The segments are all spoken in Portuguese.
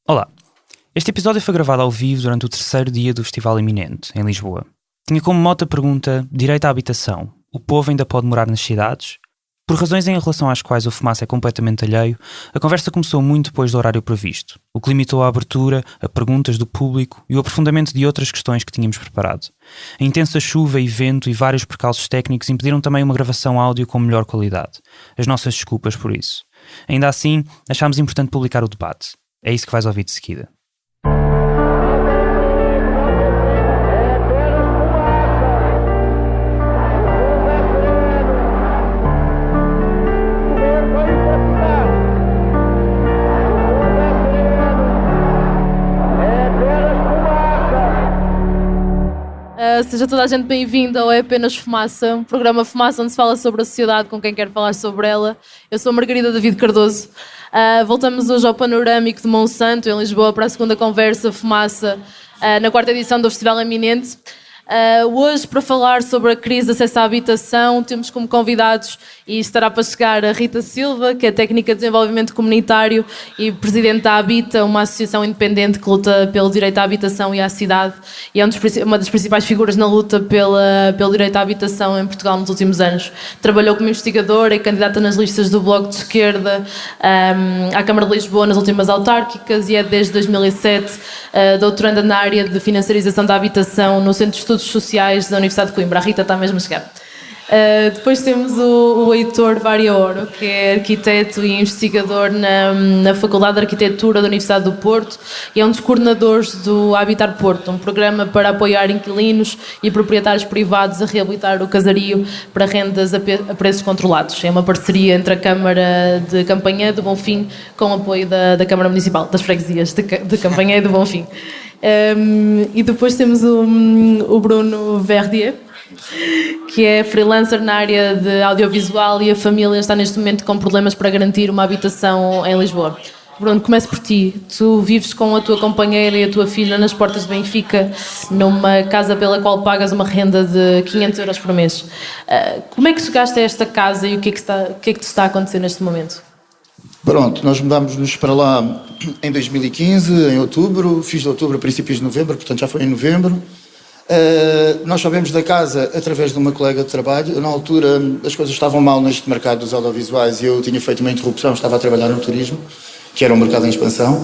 Olá, este episódio foi gravado ao vivo durante o terceiro dia do Festival Iminente, em Lisboa. Tinha como mote a pergunta: direito à habitação, o povo ainda pode morar nas cidades? Por razões em relação às quais o Fumaça é completamente alheio, a conversa começou muito depois do horário previsto, o que limitou a abertura, a perguntas do público e o aprofundamento de outras questões que tínhamos preparado. A intensa chuva e vento e vários percalços técnicos impediram também uma gravação áudio com melhor qualidade. As nossas desculpas por isso. Ainda assim, achámos importante publicar o debate. É isso que vais ouvir de seguida. Seja toda a gente bem-vinda ao É Apenas Fumaça, um programa Fumaça onde se fala sobre a sociedade com quem quer falar sobre ela. Eu sou a Margarida David Cardoso. Voltamos hoje ao Panorâmico de Monsanto, em Lisboa, para a segunda conversa Fumaça, na quarta edição do Festival Iminente. Hoje, para falar sobre a crise de acesso à habitação, temos como convidados, e estará para chegar, a Rita Silva, que é técnica de desenvolvimento comunitário e presidente da Habita, uma associação independente que luta pelo direito à habitação e à cidade, e é uma das principais figuras na luta pelo direito à habitação em Portugal nos últimos anos. Trabalhou como investigadora e candidata nas listas do Bloco de Esquerda à Câmara de Lisboa nas últimas autárquicas e é desde 2007 doutoranda na área de financiarização da habitação no Centro de Estudos Sociais da Universidade de Coimbra. A Rita está mesmo a chegar. Depois temos o Heitor Variaoro, que é arquiteto e investigador na Faculdade de Arquitetura da Universidade do Porto e é um dos coordenadores do Habitar Porto, um programa para apoiar inquilinos e proprietários privados a reabilitar o casario para rendas a preços controlados. É uma parceria entre a Câmara de Campanhã do Bonfim com o apoio da Câmara Municipal, das freguesias de Campanhã e do Bonfim. E depois temos o Bruno Verdier, que é freelancer na área de audiovisual e a família está neste momento com problemas para garantir uma habitação em Lisboa. Bruno, começo por ti. Tu vives com a tua companheira e a tua filha nas portas de Benfica, numa casa pela qual pagas uma renda de 500 euros por mês. Como é que chegaste a esta casa e o que é que te está a acontecer neste momento? Pronto, nós mudámos-nos para lá em 2015, em outubro, fins de outubro a princípios de novembro, portanto já foi em novembro. Nós sabemos da casa através de uma colega de trabalho. Na altura as coisas estavam mal neste mercado dos audiovisuais e eu tinha feito uma interrupção, estava a trabalhar no turismo, que era um mercado em expansão,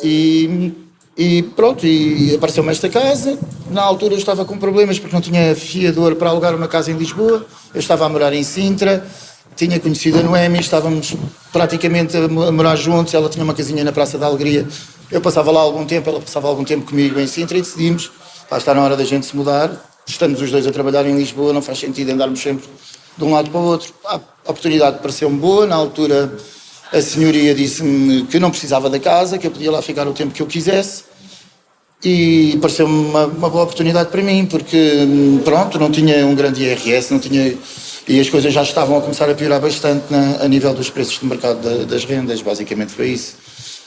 e apareceu-me esta casa. Na altura eu estava com problemas porque não tinha fiador para alugar uma casa em Lisboa, eu estava a morar em Sintra, tinha conhecido a Noemi, estávamos praticamente a morar juntos, ela tinha uma casinha na Praça da Alegria, eu passava lá algum tempo, ela passava algum tempo comigo em Sintra e decidimos, está na hora da gente se mudar, estamos os dois a trabalhar em Lisboa, não faz sentido andarmos sempre de um lado para o outro. A oportunidade pareceu-me boa, na altura a senhoria disse-me que não precisava da casa, que eu podia lá ficar o tempo que eu quisesse e pareceu-me uma boa oportunidade para mim, porque pronto, não tinha um grande IRS, não tinha... E as coisas já estavam a começar a piorar bastante a nível dos preços de mercado das rendas, basicamente foi isso.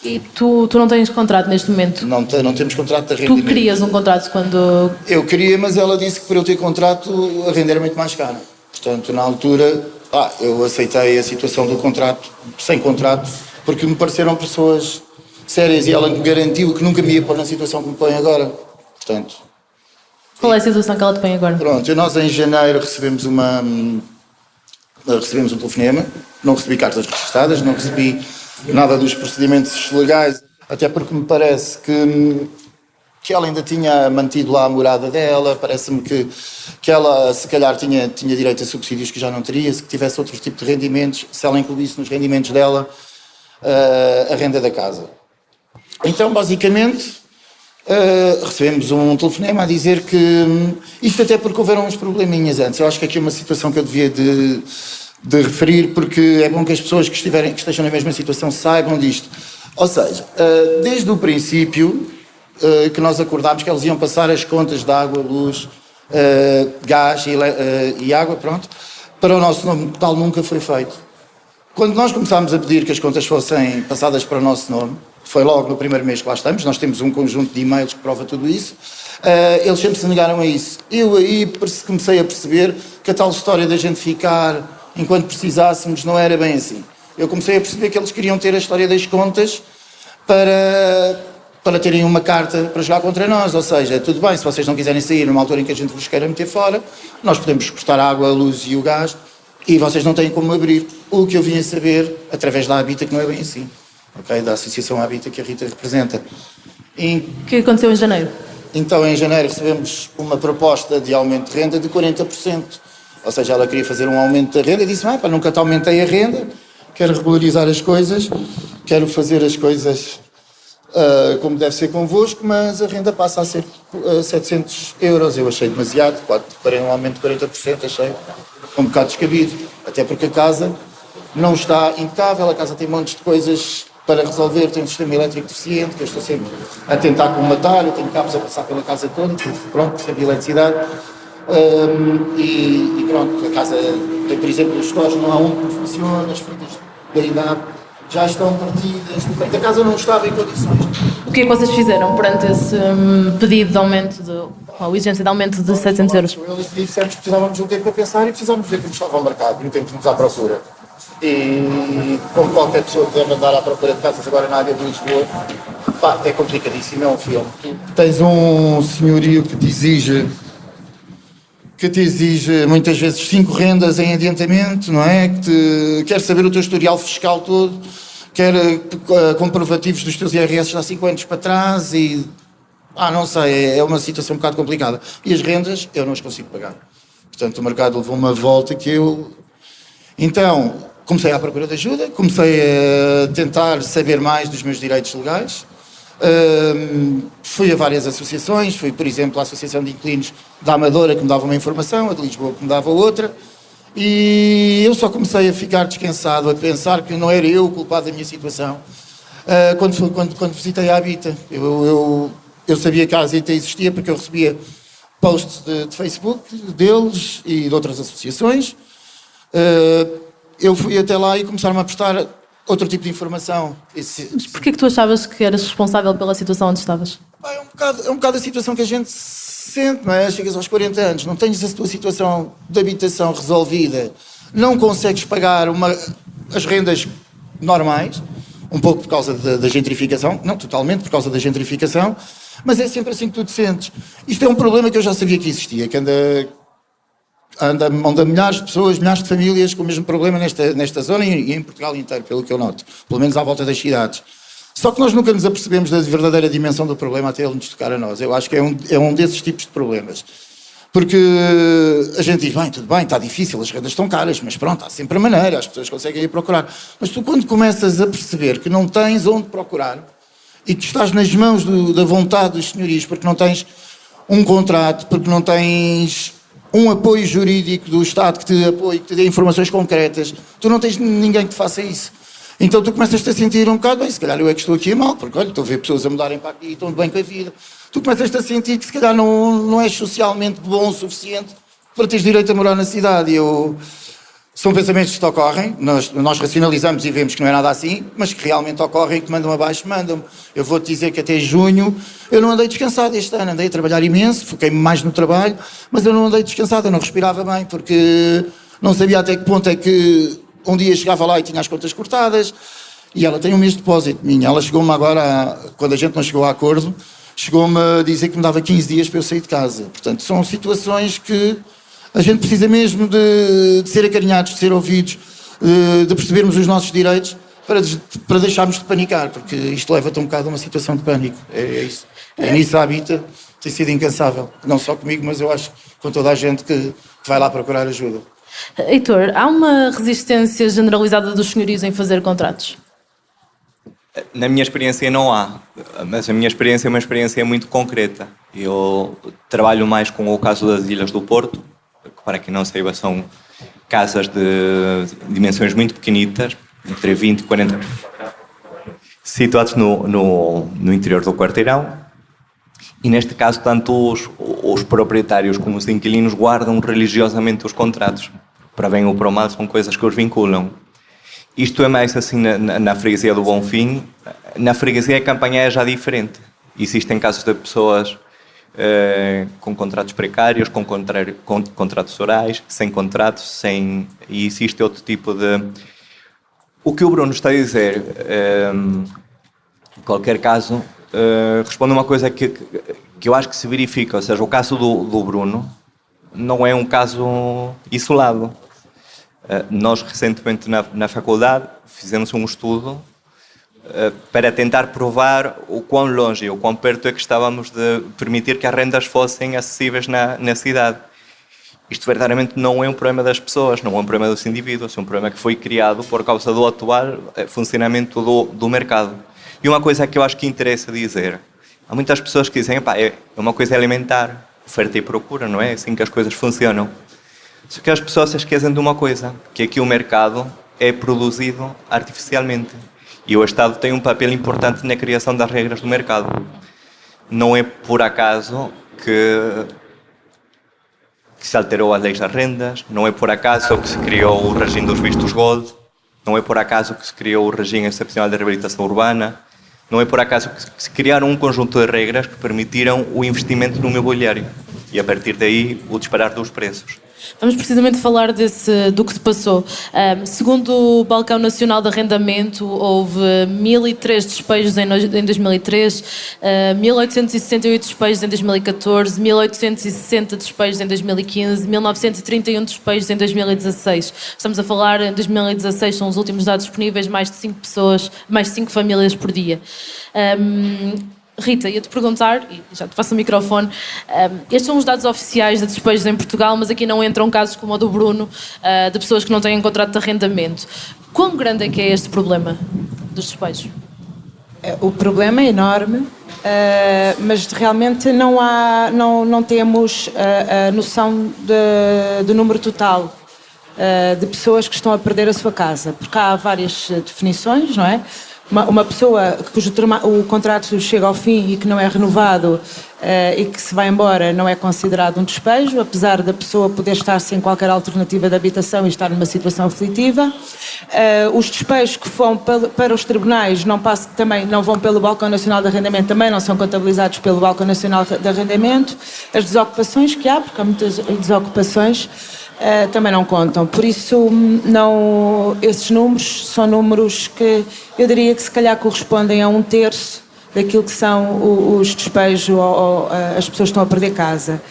E tu não tens contrato neste momento? Não temos contrato de arrendamento. Tu querias um contrato quando... Eu queria, mas ela disse que para eu ter contrato a renda era muito mais cara. Portanto, na altura, eu aceitei a situação do contrato, sem contrato, porque me pareceram pessoas sérias e ela me garantiu que nunca me ia pôr na situação que me põe agora. Portanto... Qual é a situação que ela te põe agora? Pronto, nós em janeiro recebemos um telefonema, não recebi cartas registadas, não recebi nada dos procedimentos legais, até porque me parece que ela ainda tinha mantido lá a morada dela, parece-me que ela se calhar tinha direito a subsídios que já não teria, se tivesse outro tipo de rendimentos, se ela incluísse nos rendimentos dela a renda da casa. Então, basicamente, recebemos um telefonema a dizer que, isto até porque houveram uns probleminhas antes, eu acho que aqui é uma situação que eu devia de referir, porque é bom que as pessoas que estejam na mesma situação saibam disto. Ou seja, desde o princípio que nós acordámos que eles iam passar as contas de água, luz, gás e água, pronto, para o nosso nome, tal nunca foi feito. Quando nós começámos a pedir que as contas fossem passadas para o nosso nome, foi logo no primeiro mês que lá estamos, nós temos um conjunto de e-mails que prova tudo isso, eles sempre se negaram a isso. Eu aí comecei a perceber que a tal história da gente ficar enquanto precisássemos não era bem assim. Eu comecei a perceber que eles queriam ter a história das contas para terem uma carta para jogar contra nós. Ou seja, tudo bem, se vocês não quiserem sair numa altura em que a gente vos queira meter fora, nós podemos cortar a água, a luz e o gás e vocês não têm como abrir. O que eu vim a saber, através da Habita, que não é bem assim, okay? Da Associação Habita que a Rita representa. O que aconteceu em janeiro? Então, em janeiro, recebemos uma proposta de aumento de renda de 40%. Ou seja, ela queria fazer um aumento da renda e disse, nunca te aumentei a renda, quero regularizar as coisas, quero fazer as coisas como deve ser convosco, mas a renda passa a ser 700 euros. Eu achei demasiado, um aumento de 40%, achei um bocado descabido. Até porque a casa não está impecável, a casa tem montes de coisas para resolver, tem um sistema elétrico deficiente, que eu estou sempre a tentar colmatar, eu tenho cabos a passar pela casa toda, pronto, sempre eletricidade. E pronto, a casa tem, por exemplo, os stores não há um que funciona, as frutas da idade já estão partidas, portanto a casa não estava em condições. O que é que vocês fizeram perante esse pedido de aumento, a exigência de aumento de 700 euros? Eles disseram que precisávamos de um tempo para pensar e precisávamos ver como estava o mercado e um tempo de nos à procura. E como qualquer pessoa que deve andar à procura de casas agora na área de Lisboa, é complicadíssimo, é um filme. Tu tens um senhorio que te exige muitas vezes 5 rendas em adiantamento, não é? Que quer saber o teu historial fiscal todo, quer comprovativos dos teus IRS há 5 anos para trás e... não sei, é uma situação um bocado complicada. E as rendas eu não as consigo pagar. Portanto, o mercado levou uma volta que eu... Então, comecei à procura de ajuda, comecei a tentar saber mais dos meus direitos legais. Fui a várias associações, fui, por exemplo, à Associação de Inquilinos da Amadora, que me dava uma informação, a de Lisboa, que me dava outra, e eu só comecei a ficar descansado, a pensar que não era eu o culpado da minha situação, quando visitei a Habita. Eu sabia que a Habita existia porque eu recebia posts de Facebook deles e de outras associações. Eu fui até lá e começaram a prestar outro tipo de informação. Mas porquê que tu achavas que eras responsável pela situação onde estavas? É um bocado a situação que a gente sente, não é? Chegas aos 40 anos, não tens a tua situação de habitação resolvida, não consegues pagar as rendas normais, um pouco por causa da gentrificação, não totalmente por causa da gentrificação, mas é sempre assim que tu te sentes. Isto é um problema que eu já sabia que existia, que anda milhares de pessoas, milhares de famílias com o mesmo problema nesta zona e em Portugal inteiro, pelo que eu noto, pelo menos à volta das cidades. Só que nós nunca nos apercebemos da verdadeira dimensão do problema até ele nos tocar a nós. Eu acho que é um desses tipos de problemas. Porque a gente diz, tudo bem, está difícil, as rendas estão caras, mas pronto, há sempre a maneira, as pessoas conseguem ir procurar. Mas tu quando começas a perceber que não tens onde procurar e que estás nas mãos da vontade dos senhorios, porque não tens um contrato, porque não tens um apoio jurídico do Estado que te apoie, que te dê informações concretas, tu não tens ninguém que te faça isso. Então tu começas-te a sentir um bocado, se calhar eu é que estou aqui a mal, porque olha, estou a ver pessoas a mudarem para aqui e estão bem com a vida. Tu começas-te a sentir que se calhar não és socialmente bom o suficiente para teres direito a morar na cidade. São pensamentos que te ocorrem, nós racionalizamos e vemos que não é nada assim, mas que realmente ocorrem e que mandam abaixo, mandam-me. Eu vou-te dizer que até junho eu não andei descansado este ano, andei a trabalhar imenso, foquei-me mais no trabalho, mas eu não andei descansado, eu não respirava bem, porque não sabia até que ponto é que um dia chegava lá e tinha as contas cortadas, e ela tem um mês de depósito minha. Ela chegou-me agora, quando a gente não chegou a acordo, chegou-me a dizer que me dava 15 dias para eu sair de casa. Portanto, são situações que a gente precisa mesmo de ser acarinhados, de ser ouvidos, de percebermos os nossos direitos para deixarmos de panicar, porque isto leva-te um bocado a uma situação de pânico. É isso. É nisso a Habita tem sido incansável. Não só comigo, mas eu acho com toda a gente que vai lá procurar ajuda. Heitor, há uma resistência generalizada dos senhorios em fazer contratos? Na minha experiência não há, mas a minha experiência é uma experiência muito concreta. Eu trabalho mais com o caso das Ilhas do Porto, que para quem não saiba são casas de dimensões muito pequenitas, entre 20 e 40 metros, situados no interior do quarteirão. E neste caso, tanto os proprietários como os inquilinos guardam religiosamente os contratos. Para bem ou para o mal, são coisas que os vinculam. Isto é mais assim na freguesia do Bonfim. Na freguesia a campanha é já diferente. Existem casos de pessoas com contratos precários, com contratos orais, sem contratos, e existe outro tipo de... O que o Bruno está a dizer Em qualquer caso, respondo a uma coisa que eu acho que se verifica, ou seja, o caso do Bruno não é um caso isolado. Nós, recentemente, na faculdade, fizemos um estudo para tentar provar o quão longe, o quão perto é que estávamos de permitir que as rendas fossem acessíveis na cidade. Isto verdadeiramente não é um problema das pessoas, não é um problema dos indivíduos, é um problema que foi criado por causa do atual funcionamento do mercado. E uma coisa que eu acho que interessa dizer, há muitas pessoas que dizem, é uma coisa elementar, oferta e procura, não é assim que as coisas funcionam. Só que as pessoas se esquecem de uma coisa, que é que o mercado é produzido artificialmente. E o Estado tem um papel importante na criação das regras do mercado. Não é por acaso que se alterou as leis das rendas, não é por acaso que se criou o regime dos vistos gold, não é por acaso que se criou o regime excepcional de reabilitação urbana, não é por acaso que se criaram um conjunto de regras que permitiram o investimento no imobiliário e, a partir daí, o disparar dos preços. Vamos precisamente falar do que se passou. Segundo o Balcão Nacional de Arrendamento, houve 1.003 despejos em 2003, 1.868 despejos em 2014, 1.860 despejos em 2015, 1.931 despejos em 2016. Estamos a falar, em 2016, são os últimos dados disponíveis, mais de 5 pessoas, mais de 5 famílias por dia. Rita, ia-te perguntar, e já te passo o microfone, estes são os dados oficiais de despejos em Portugal, mas aqui não entram casos como o do Bruno, de pessoas que não têm contrato de arrendamento. Quão grande é que é este problema dos despejos? O problema é enorme, mas realmente não temos a noção do número total de pessoas que estão a perder a sua casa, porque há várias definições, não é? Uma pessoa cujo o contrato chega ao fim e que não é renovado e que se vai embora não é considerado um despejo, apesar da pessoa poder estar sem qualquer alternativa de habitação e estar numa situação aflitiva. Os despejos que vão para os tribunais também não vão pelo Balcão Nacional de Arrendamento, também não são contabilizados pelo Balcão Nacional de Arrendamento. As desocupações que há, porque há muitas desocupações, também não contam. Por isso, esses números são números que eu diria que se calhar correspondem a 1/3 daquilo que são os despejos ou as pessoas que estão a perder casa.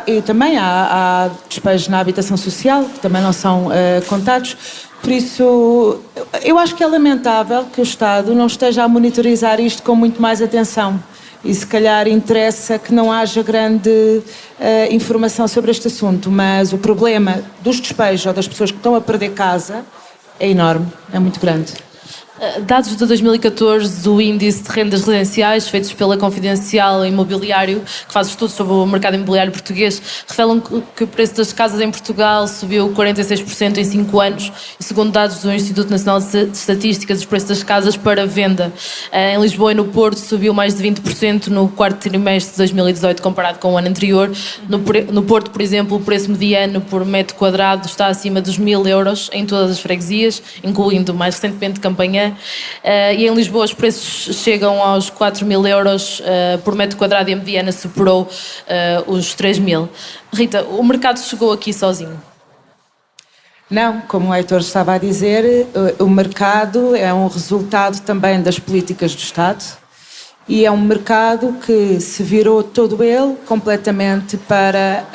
E também há despejos na habitação social, que também não são contados. Por isso, eu acho que é lamentável que o Estado não esteja a monitorizar isto com muito mais atenção. E se calhar interessa que não haja grande informação sobre este assunto, mas o problema dos despejos ou das pessoas que estão a perder casa é enorme, é muito grande. Dados de 2014 do Índice de Rendas Residenciais, feitos pela Confidencial Imobiliário, que faz estudos sobre o mercado imobiliário português, revelam que o preço das casas em Portugal subiu 46% em 5 anos, e segundo dados do Instituto Nacional de Estatísticas, os preços das casas para venda em Lisboa e no Porto subiu mais de 20% no quarto trimestre de 2018 comparado com o ano anterior. No Porto, por exemplo, o preço mediano por metro quadrado está acima dos 1.000 euros em todas as freguesias, incluindo mais recentemente Campanhã. E em Lisboa os preços chegam aos 4.000 euros por metro quadrado e a mediana superou os 3.000. Rita, o mercado chegou aqui sozinho? Não, como o Heitor estava a dizer, o mercado é um resultado também das políticas do Estado e é um mercado que se virou todo ele completamente para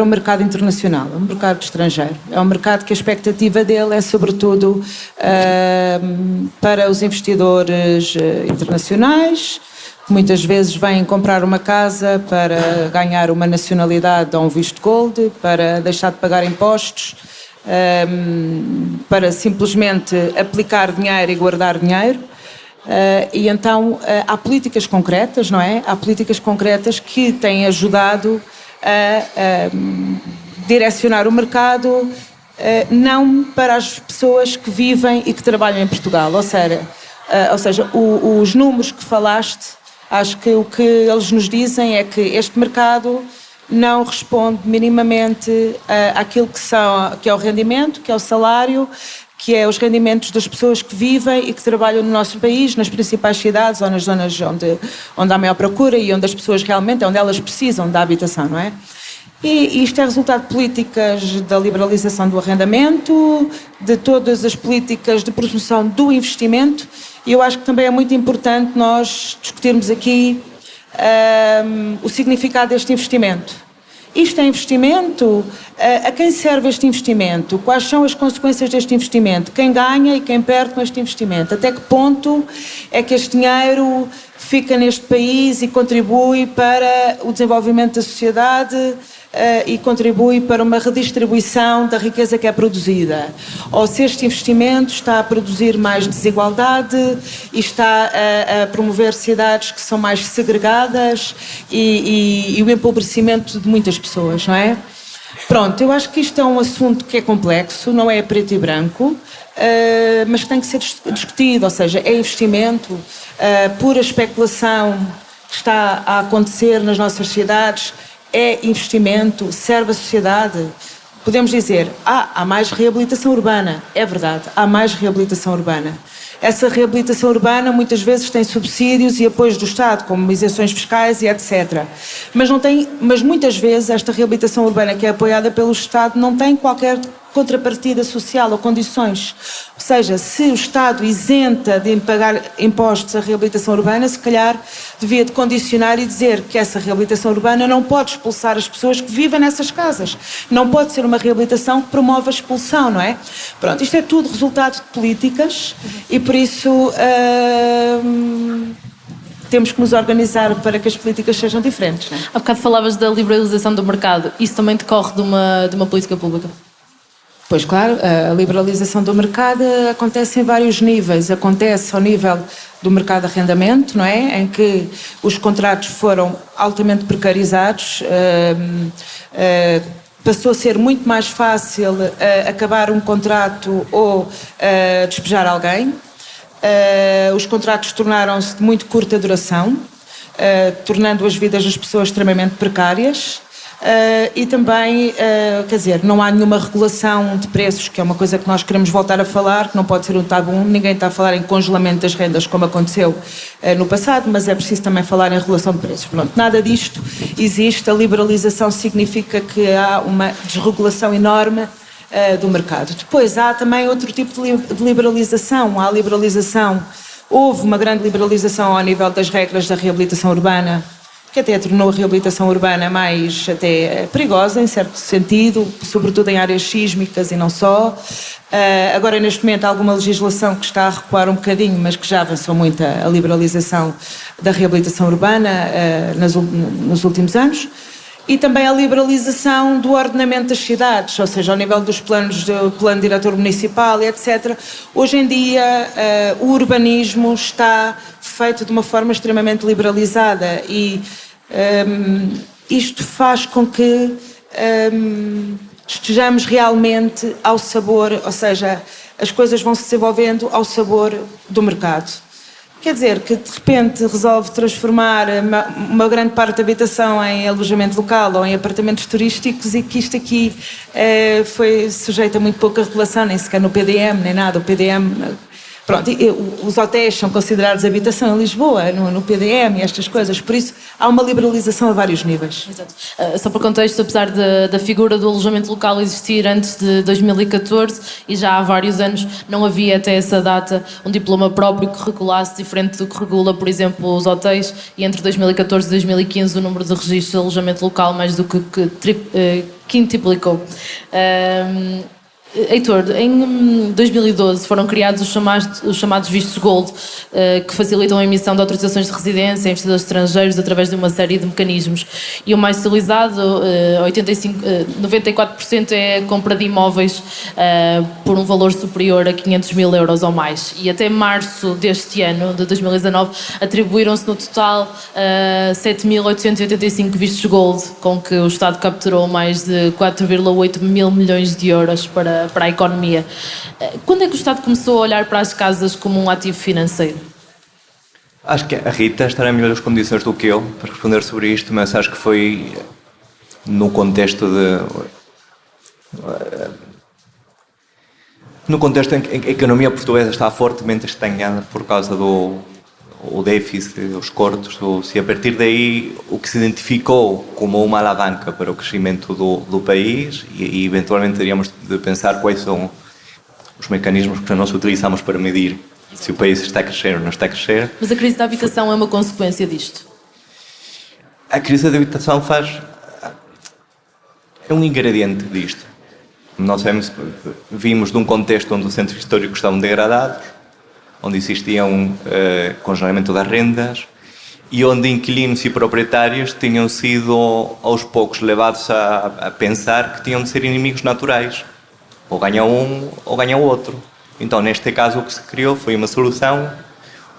o mercado internacional, um mercado estrangeiro. É um mercado que a expectativa dele é sobretudo para os investidores internacionais, que muitas vezes vêm comprar uma casa para ganhar uma nacionalidade ou um visto gold, para deixar de pagar impostos, para simplesmente aplicar dinheiro e guardar dinheiro. E então há políticas concretas, não é? Há políticas concretas que têm ajudado a direcionar o mercado não para as pessoas que vivem e que trabalham em Portugal. Ou seja, os números que falaste, acho que o que eles nos dizem é que este mercado não responde minimamente àquilo que é o rendimento, que é o salário, que é os rendimentos das pessoas que vivem e que trabalham no nosso país, nas principais cidades ou nas zonas onde há maior procura e onde as pessoas realmente, onde elas precisam da habitação, não é? E isto é resultado de políticas da liberalização do arrendamento, de todas as políticas de promoção do investimento, e eu acho que também é muito importante nós discutirmos aqui o significado deste investimento. Isto é investimento? A quem serve este investimento? Quais são as consequências deste investimento? Quem ganha e quem perde com este investimento? Até que ponto é que este dinheiro fica neste país e contribui para o desenvolvimento da sociedade e contribui para uma redistribuição da riqueza que é produzida? Ou se este investimento está a produzir mais desigualdade e está a promover cidades que são mais segregadas e o empobrecimento de muitas pessoas, não é? Pronto, eu acho que isto é um assunto que é complexo, não é preto e branco, mas que tem que ser discutido, ou seja, é investimento, pura especulação que está a acontecer nas nossas cidades, é investimento, serve a sociedade. Podemos dizer, há mais reabilitação urbana. É verdade, há mais reabilitação urbana. Essa reabilitação urbana muitas vezes tem subsídios e apoios do Estado, como isenções fiscais e etc. Mas muitas vezes esta reabilitação urbana que é apoiada pelo Estado não tem qualquer contrapartida social ou condições. Ou seja, se o Estado isenta de pagar impostos à reabilitação urbana, se calhar devia de condicionar e dizer que essa reabilitação urbana não pode expulsar as pessoas que vivem nessas casas. Não pode ser uma reabilitação que promove a expulsão, não é? Pronto, isto é tudo resultado de políticas e por isso temos que nos organizar para que as políticas sejam diferentes, não é? Há bocado falavas da liberalização do mercado. Isso também decorre de uma política pública? Pois claro, a liberalização do mercado acontece em vários níveis. Acontece ao nível do mercado de arrendamento, não é? Em que os contratos foram altamente precarizados, passou a ser muito mais fácil acabar um contrato ou despejar alguém. Os contratos tornaram-se de muito curta duração, tornando as vidas das pessoas extremamente precárias. E também, quer dizer, não há nenhuma regulação de preços, que é uma coisa que nós queremos voltar a falar, que não pode ser um tabu. Ninguém está a falar em congelamento das rendas como aconteceu no passado, mas é preciso também falar em regulação de preços. Pronto, nada disto existe. A liberalização significa que há uma desregulação enorme do mercado. Depois há também outro tipo de liberalização. Há liberalização, houve uma grande liberalização ao nível das regras da reabilitação urbana, que até tornou a reabilitação urbana mais até perigosa, em certo sentido, sobretudo em áreas sísmicas e não só. Agora, neste momento, há alguma legislação que está a recuar um bocadinho, mas que já avançou muito a liberalização da reabilitação urbana nos últimos anos. E também a liberalização do ordenamento das cidades, ou seja, ao nível dos planos do plano diretor municipal e etc. Hoje em dia o urbanismo está feito de uma forma extremamente liberalizada e isto faz com que estejamos realmente ao sabor, ou seja, as coisas vão se desenvolvendo ao sabor do mercado. Quer dizer, que de repente resolve transformar uma grande parte da habitação em alojamento local ou em apartamentos turísticos e que isto aqui foi sujeito a muito pouca regulação, nem sequer no PDM, nem nada. O PDM... Pronto, os hotéis são considerados habitação em Lisboa, no PDM e estas coisas, por isso há uma liberalização a vários níveis. Exato. Só para contexto, apesar da figura do alojamento local existir antes de 2014 e já há vários anos, não havia até essa data um diploma próprio que regulasse, diferente do que regula, por exemplo, os hotéis, e entre 2014 e 2015 o número de registros de alojamento local mais do que quintuplicou. Heitor, em 2012 foram criados os chamados vistos Gold, que facilitam a emissão de autorizações de residência a investidores estrangeiros através de uma série de mecanismos. E o mais utilizado, 94%, é a compra de imóveis por um valor superior a 500 mil euros ou mais. E até março deste ano, de 2019, atribuíram-se no total 7.885 vistos Gold, com que o Estado capturou mais de 4,8 mil milhões de euros para a economia. Quando é que o Estado começou a olhar para as casas como um ativo financeiro? Acho que a Rita estará em melhores condições do que eu para responder sobre isto, mas acho que foi no contexto em que a economia portuguesa está fortemente estanhada por causa o déficit, os cortes, ou se a partir daí o que se identificou como uma alavanca para o crescimento do país e eventualmente teríamos de pensar quais são os mecanismos que nós utilizamos para medir se o país está a crescer ou não está a crescer. Mas a crise da habitação é uma consequência disto? A crise da habitação é um ingrediente disto. Nós vimos de um contexto onde os centros históricos estavam degradados, onde existia um congelamento das rendas e onde inquilinos e proprietários tinham sido aos poucos levados a pensar que tinham de ser inimigos naturais. Ou ganha um ou ganha o outro. Então, neste caso, o que se criou foi uma solução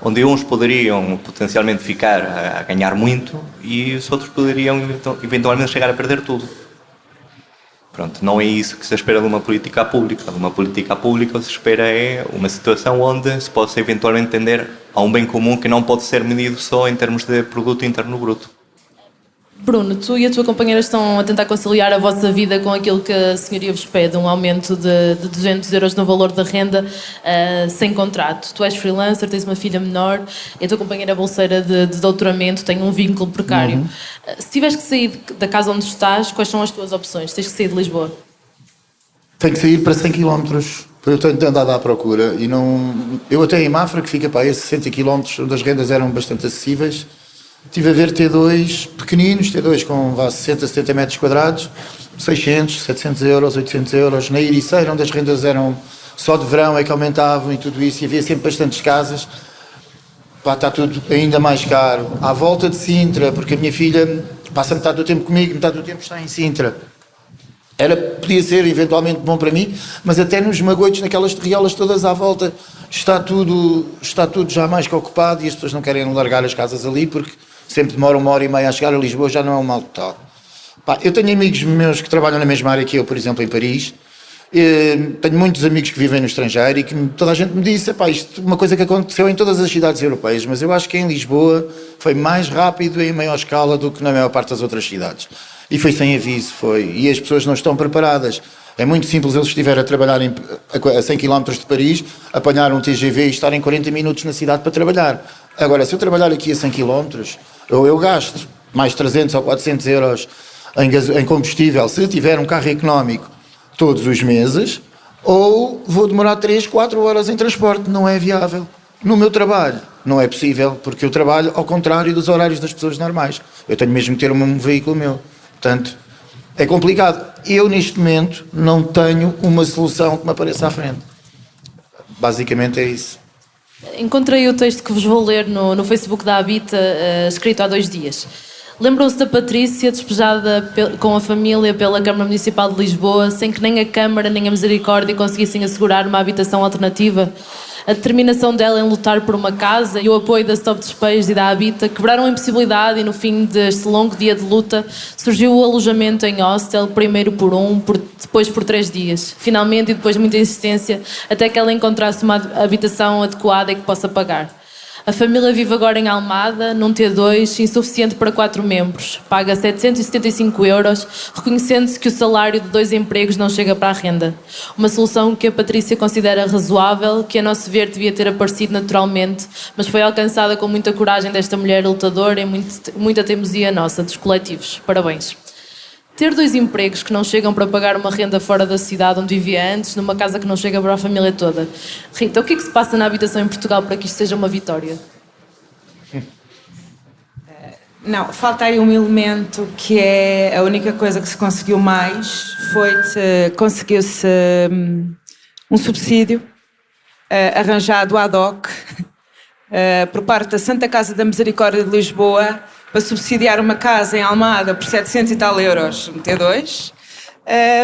onde uns poderiam potencialmente ficar a ganhar muito e os outros poderiam eventualmente chegar a perder tudo. Pronto, não é isso que se espera de uma política pública. De uma política pública o que se espera é uma situação onde se possa eventualmente tender a um bem comum que não pode ser medido só em termos de produto interno bruto. Bruno, tu e a tua companheira estão a tentar conciliar a vossa vida com aquilo que a senhoria vos pede, um aumento de 200 euros no valor da renda sem contrato. Tu és freelancer, tens uma filha menor, e a tua companheira é bolseira de doutoramento, tem um vínculo precário. Se tiveres que sair da casa onde estás, quais são as tuas opções? Tens que sair de Lisboa? Tenho que sair para 100 km. Eu tenho andado à procura e não... Eu até em Mafra, que fica para aí 60 km, onde as rendas eram bastante acessíveis, estive a ver T2 pequeninos, T2 com 60, 70 metros quadrados, 600, 700 euros, 800 euros. Na Ericeira, onde as rendas eram só de verão, é que aumentavam e tudo isso, e havia sempre bastantes casas. Pá, está tudo ainda mais caro. À volta de Sintra, porque a minha filha passa metade do tempo comigo, metade do tempo está em Sintra. Podia ser eventualmente bom para mim, mas até nos Magoitos, naquelas terriolas todas à volta, está tudo já mais que ocupado e as pessoas não querem largar as casas ali porque sempre demora 1h30 a chegar a Lisboa, já não é um mal total. Pá, eu tenho amigos meus que trabalham na mesma área que eu, por exemplo, em Paris. Tenho muitos amigos que vivem no estrangeiro e que toda a gente me disse, pá, isto é uma coisa que aconteceu em todas as cidades europeias, mas eu acho que em Lisboa foi mais rápido e em maior escala do que na maior parte das outras cidades. E foi sem aviso, e as pessoas não estão preparadas. É muito simples eles estiverem a trabalhar a 100 km de Paris, apanhar um TGV e estarem 40 minutos na cidade para trabalhar. Agora, se eu trabalhar aqui a 100 km, ou eu gasto mais 300 ou 400 euros em combustível, se tiver um carro económico todos os meses, ou vou demorar 3, 4 horas em transporte. Não é viável. No meu trabalho, não é possível, porque eu trabalho ao contrário dos horários das pessoas normais. Eu tenho mesmo que ter um veículo meu. Portanto, é complicado. Eu, neste momento, não tenho uma solução que me apareça à frente. Basicamente é isso. Encontrei o texto que vos vou ler no Facebook da Habita, escrito há 2 dias. Lembram-se da Patrícia, despejada com a família pela Câmara Municipal de Lisboa, sem que nem a Câmara nem a Misericórdia conseguissem assegurar uma habitação alternativa? A determinação dela em lutar por uma casa e o apoio da Stop Despejos e da Habita quebraram a impossibilidade e no fim deste longo dia de luta surgiu o alojamento em hostel, primeiro por depois por 3 dias. Finalmente, e depois de muita insistência, até que ela encontrasse uma habitação adequada e que possa pagar. A família vive agora em Almada, num T2, insuficiente para 4 membros. Paga 775 euros, reconhecendo-se que o salário de 2 empregos não chega para a renda. Uma solução que a Patrícia considera razoável, que a nosso ver devia ter aparecido naturalmente, mas foi alcançada com muita coragem desta mulher lutadora e muita teimosia nossa, dos coletivos. Parabéns. Ter 2 empregos que não chegam para pagar uma renda fora da cidade onde vivia antes, numa casa que não chega para a família toda. Rita, o que é que se passa na habitação em Portugal para que isto seja uma vitória? Não, falta aí um elemento que é a única coisa que se conseguiu mais, conseguiu-se um subsídio arranjado ad hoc por parte da Santa Casa da Misericórdia de Lisboa para subsidiar uma casa em Almada por 700 e tal euros, um T2,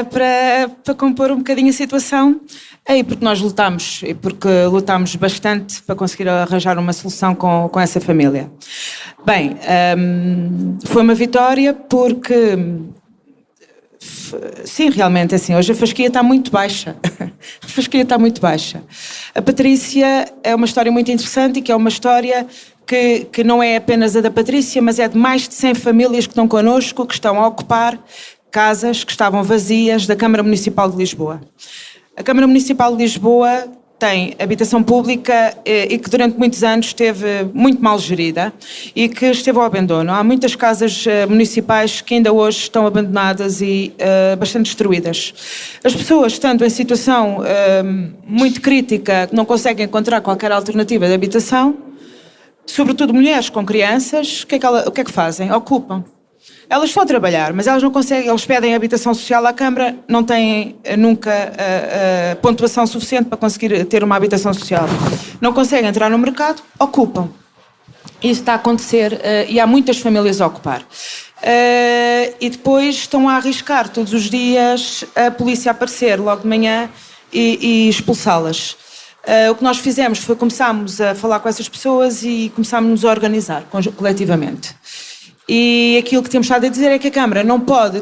para compor um bocadinho a situação. E porque nós lutámos bastante para conseguir arranjar uma solução com essa família. Bem, foi uma vitória porque, sim, realmente, assim, hoje a fasquia está muito baixa. A fasquia está muito baixa. A Patrícia é uma história muito interessante e que é uma história que não é apenas a da Patrícia, mas é de mais de 100 famílias que estão connosco, que estão a ocupar casas que estavam vazias da Câmara Municipal de Lisboa. A Câmara Municipal de Lisboa tem habitação pública e que durante muitos anos esteve muito mal gerida e que esteve ao abandono. Há muitas casas municipais que ainda hoje estão abandonadas e bastante destruídas. As pessoas, estando em situação muito crítica, não conseguem encontrar qualquer alternativa de habitação, sobretudo mulheres com crianças, o que é que fazem? Ocupam. Elas estão a trabalhar, mas elas não conseguem, eles pedem habitação social à Câmara, não têm nunca pontuação suficiente para conseguir ter uma habitação social. Não conseguem entrar no mercado, ocupam. Isso está a acontecer e há muitas famílias a ocupar. E depois estão a arriscar todos os dias a polícia aparecer logo de manhã e expulsá-las. O que nós fizemos foi começámos a falar com essas pessoas e começámos a organizar coletivamente. E aquilo que temos estado a dizer é que a Câmara não pode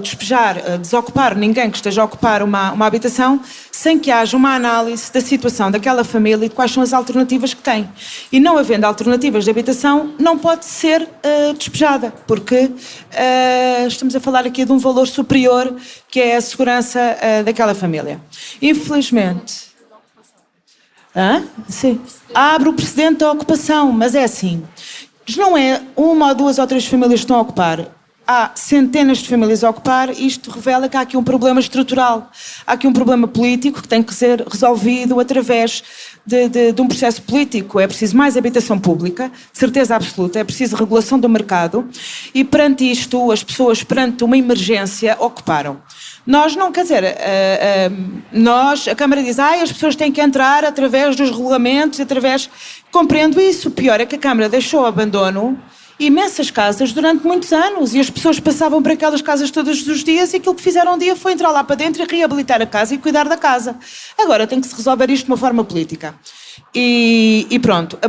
desocupar ninguém que esteja a ocupar uma habitação sem que haja uma análise da situação daquela família e de quais são as alternativas que tem. E não havendo alternativas de habitação, não pode ser despejada, porque estamos a falar aqui de um valor superior que é a segurança daquela família. Infelizmente... Sim. Abre o precedente da ocupação, mas é assim... Não é uma ou duas ou três famílias que estão a ocupar. Há centenas de famílias a ocupar e isto revela que há aqui um problema estrutural. Há aqui um problema político que tem que ser resolvido através de um processo político. É preciso mais habitação pública, de certeza absoluta, é preciso regulação do mercado e perante isto, as pessoas perante uma emergência ocuparam. Nós não, quer dizer, a Câmara diz, as pessoas têm que entrar através dos regulamentos, Compreendo isso, o pior é que a Câmara deixou ao abandono imensas casas durante muitos anos e as pessoas passavam por aquelas casas todos os dias e aquilo que fizeram um dia foi entrar lá para dentro e reabilitar a casa e cuidar da casa. Agora tem que se resolver isto de uma forma política. E pronto,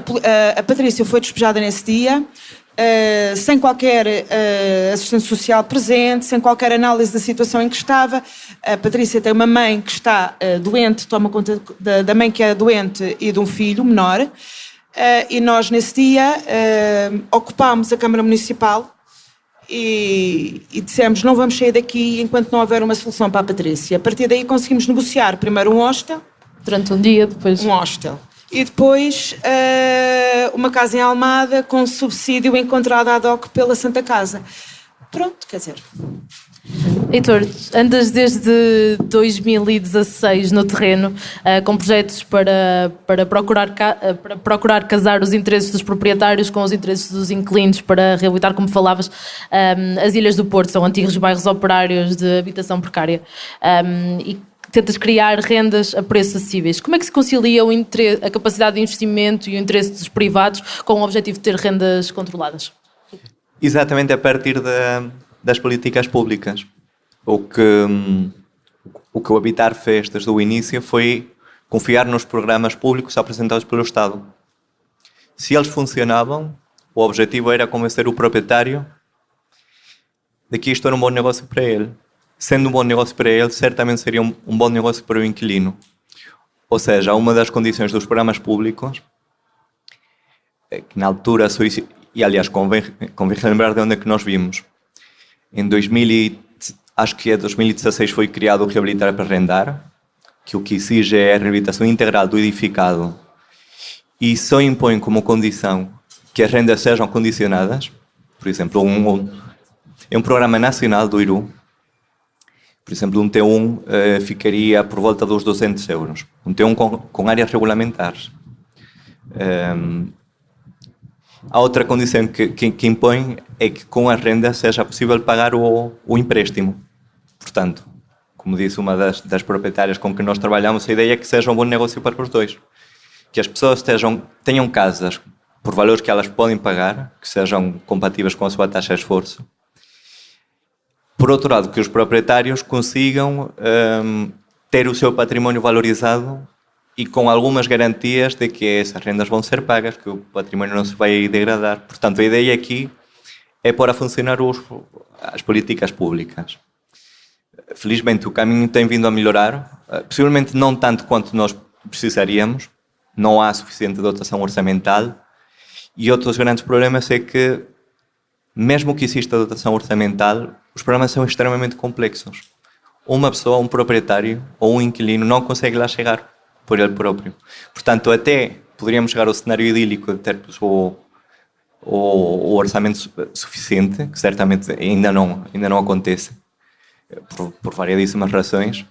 a Patrícia foi despejada nesse dia, sem qualquer assistente social presente, sem qualquer análise da situação em que estava. A Patrícia tem uma mãe que está doente, toma conta da mãe que é doente e de um filho menor. E nós nesse dia ocupámos a Câmara Municipal e dissemos não vamos sair daqui enquanto não houver uma solução para a Patrícia. A partir daí conseguimos negociar primeiro um hostel. Durante um dia, depois... Um hostel. E depois uma casa em Almada com subsídio encontrado ad hoc pela Santa Casa. Pronto, quer dizer... Heitor, andas desde 2016 no terreno com projetos para procurar casar os interesses dos proprietários com os interesses dos inquilinos para reabilitar, como falavas, as Ilhas do Porto, são antigos bairros operários de habitação precária e tentas criar rendas a preços acessíveis. Como é que se concilia a capacidade de investimento e o interesse dos privados com o objetivo de ter rendas controladas? Exatamente a partir das políticas públicas. O que o Habitar fez desde o início foi confiar nos programas públicos apresentados pelo Estado. Se eles funcionavam, o objetivo era convencer o proprietário de que isto era um bom negócio para ele. Sendo um bom negócio para ele, certamente seria um bom negócio para o inquilino. Ou seja, uma das condições dos programas públicos, que na altura, e aliás convém lembrar de onde é que nós vimos. Em 2016 foi criado o Reabilitar para Arrendar, que o que exige é a reabilitação integral do edificado e só impõe como condição que as rendas sejam condicionadas. Por exemplo, é um programa nacional do IRU. Por exemplo, um T1 ficaria por volta dos 200 euros. Um T1 com áreas regulamentares. A outra condição que impõe é que com a renda seja possível pagar o empréstimo. Portanto, como disse uma das proprietárias com que nós trabalhamos, a ideia é que seja um bom negócio para os dois. Que as pessoas tenham casas por valores que elas podem pagar, que sejam compatíveis com a sua taxa de esforço. Por outro lado, que os proprietários consigam ter o seu património valorizado e com algumas garantias de que essas rendas vão ser pagas, que o património não se vai degradar. Portanto, a ideia aqui é pôr a funcionar as políticas públicas. Felizmente, o caminho tem vindo a melhorar, possivelmente não tanto quanto nós precisaríamos, não há suficiente dotação orçamental, e outros grandes problemas é que, mesmo que exista dotação orçamental, os programas são extremamente complexos. Uma pessoa, um proprietário ou um inquilino não consegue lá chegar. por ele próprio. Portanto, até poderíamos chegar ao cenário idílico de termos o orçamento suficiente, que certamente ainda não acontece, por variedíssimas razões.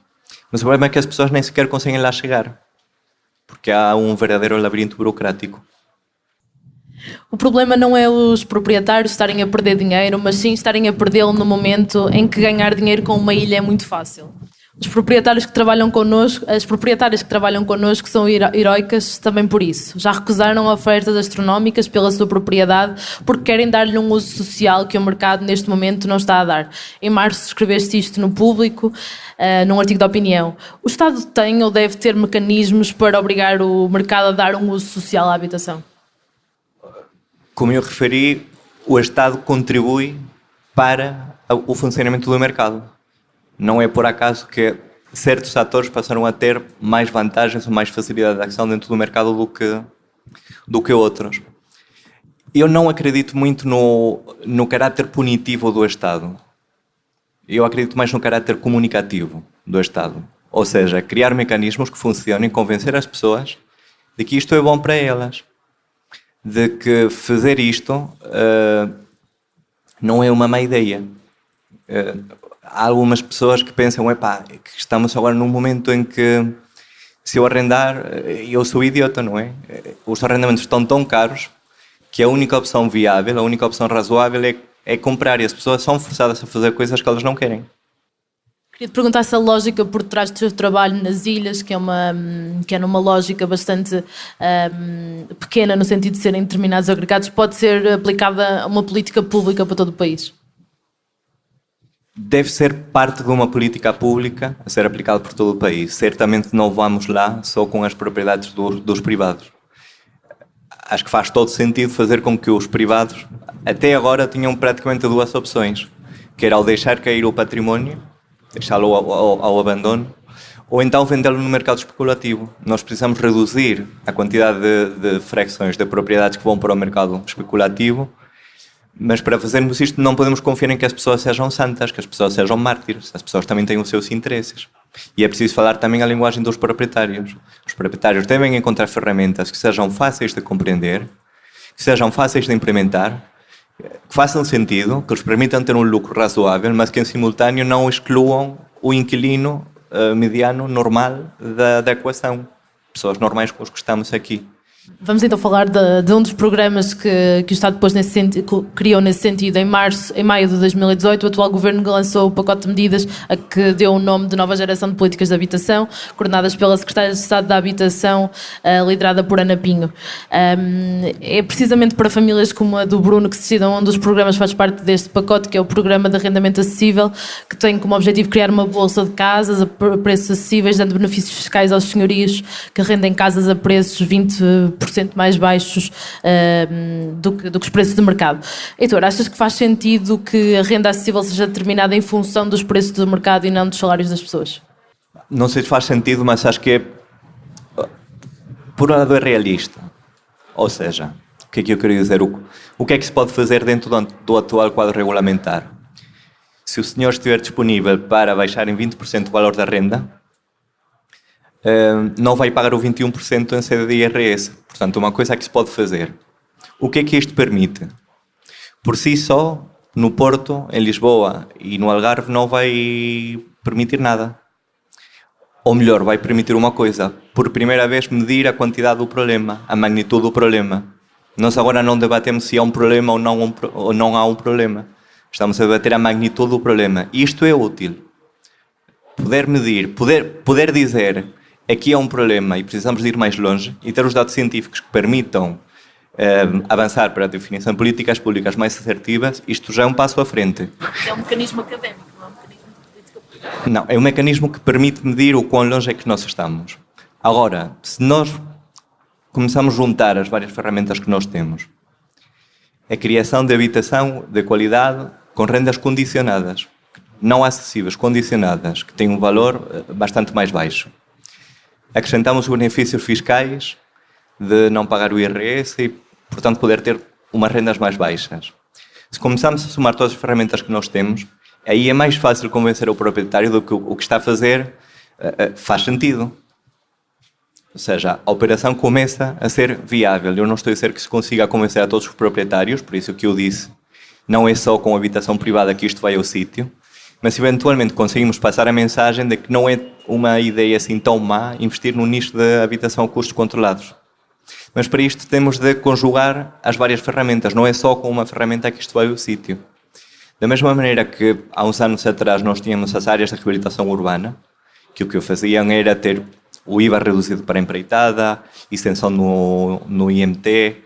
Mas o problema é que as pessoas nem sequer conseguem lá chegar, porque há um verdadeiro labirinto burocrático. O problema não é os proprietários estarem a perder dinheiro, mas sim estarem a perdê-lo no momento em que ganhar dinheiro com uma ilha é muito fácil. Os proprietários que trabalham connosco, as proprietárias que trabalham connosco são heroicas também por isso. Já recusaram ofertas astronómicas pela sua propriedade porque querem dar-lhe um uso social que o mercado neste momento não está a dar. Em março escreveste isto no Público, num artigo de opinião. O Estado tem ou deve ter mecanismos para obrigar o mercado a dar um uso social à habitação? Como eu referi, o Estado contribui para o funcionamento do mercado. Não é por acaso que certos atores passaram a ter mais vantagens ou mais facilidade de ação dentro do mercado do que outros. Eu não acredito muito no caráter punitivo do Estado. Eu acredito mais no caráter comunicativo do Estado. Ou seja, criar mecanismos que funcionem, convencer as pessoas de que isto é bom para elas. De que fazer isto não é uma má ideia. Há algumas pessoas que pensam, que estamos agora num momento em que se eu arrendar, eu sou idiota, não é? Os arrendamentos estão tão caros que a única opção viável, a única opção razoável é comprar, e as pessoas são forçadas a fazer coisas que elas não querem. Queria te perguntar se a lógica por trás do seu trabalho nas ilhas, que é numa lógica bastante pequena no sentido de serem determinados agregados, pode ser aplicada a uma política pública para todo o país? Deve ser parte de uma política pública a ser aplicada por todo o país. Certamente não vamos lá só com as propriedades dos privados. Acho que faz todo sentido fazer com que os privados, até agora, tinham praticamente duas opções, que era ao deixar cair o património, deixá-lo ao abandono, ou então vendê-lo no mercado especulativo. Nós precisamos reduzir a quantidade de frações de propriedades que vão para o mercado especulativo, mas para fazermos isto não podemos confiar em que as pessoas sejam santas, que as pessoas sejam mártires. As pessoas também têm os seus interesses. E é preciso falar também a linguagem dos proprietários. Os proprietários devem encontrar ferramentas que sejam fáceis de compreender, que sejam fáceis de implementar, que façam sentido, que os permitam ter um lucro razoável, mas que em simultâneo não excluam o inquilino mediano, normal da equação. Pessoas normais com os que estamos aqui. Vamos então falar de um dos programas que o Estado depois criou nesse sentido. Em maio de 2018, o atual governo lançou o pacote de medidas a que deu o nome de Nova Geração de Políticas de Habitação, coordenadas pela Secretária de Estado da Habitação, liderada por Ana Pinho. É precisamente para famílias como a do Bruno que se decidam um dos programas faz parte deste pacote, que é o Programa de Arrendamento Acessível, que tem como objetivo criar uma bolsa de casas a preços acessíveis, dando benefícios fiscais aos senhorios que arrendem casas a preços 20% mais baixos do que os preços de mercado. Heitor, achas que faz sentido que a renda acessível seja determinada em função dos preços do mercado e não dos salários das pessoas? Não sei se faz sentido, mas acho que por um lado é realista. Ou seja, o que é que eu queria dizer? O que é que se pode fazer dentro do atual quadro regulamentar? Se o senhor estiver disponível para baixar em 20% o valor da renda, não vai pagar o 21% em sede de IRS. Portanto, uma coisa que se pode fazer. O que é que isto permite? Por si só, no Porto, em Lisboa e no Algarve não vai permitir nada. Ou melhor, vai permitir uma coisa. Por primeira vez medir a quantidade do problema, a magnitude do problema. Nós agora não debatemos se há um problema ou não há um problema. Estamos a debater a magnitude do problema. E isto é útil. Poder medir, poder dizer aqui há um problema e precisamos de ir mais longe e ter os dados científicos que permitam avançar para a definição de políticas públicas mais assertivas, isto já é um passo à frente. É um mecanismo académico, não é um mecanismo de política pública. Não, é um mecanismo que permite medir o quão longe é que nós estamos. Agora, se nós começamos a juntar as várias ferramentas que nós temos, a criação de habitação de qualidade com rendas condicionadas, não acessíveis, condicionadas, que têm um valor bastante mais baixo. Acrescentamos os benefícios fiscais de não pagar o IRS e, portanto, poder ter umas rendas mais baixas. Se começarmos a somar todas as ferramentas que nós temos, aí é mais fácil convencer o proprietário do que o que está a fazer faz sentido. Ou seja, a operação começa a ser viável. Eu não estou a dizer que se consiga convencer a todos os proprietários, por isso que eu disse, não é só com a habitação privada que isto vai ao sítio, mas eventualmente conseguimos passar a mensagem de que não é uma ideia assim tão má investir num nicho de habitação a custos controlados. Mas para isto temos de conjugar as várias ferramentas, não é só com uma ferramenta que isto vai ao sítio. Da mesma maneira que há uns anos atrás nós tínhamos as áreas de reabilitação urbana, que o que faziam era ter o IVA reduzido para a empreitada, isenção no IMT,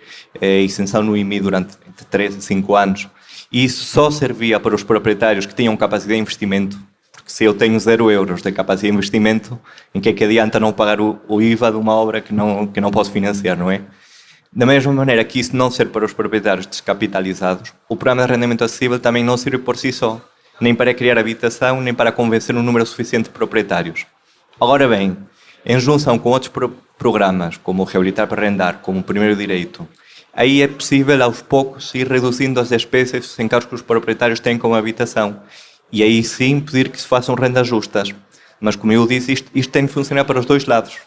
isenção no IMI durante entre 3 e 5 anos. E isso só servia para os proprietários que tinham capacidade de investimento. Porque se eu tenho 0 euros de capacidade de investimento, em que é que adianta não pagar o IVA de uma obra que não posso financiar, não é? Da mesma maneira que isso não serve para os proprietários descapitalizados, o programa de arrendamento acessível também não serve por si só, nem para criar habitação, nem para convencer um número suficiente de proprietários. Agora bem, em junção com outros programas, como o Reabilitar para Arrendar, como o Primeiro Direito, aí é possível aos poucos ir reduzindo as despesas sem causa que os proprietários têm com a habitação. E aí sim pedir que se façam rendas justas. Mas como eu disse, isto tem de funcionar para os dois lados.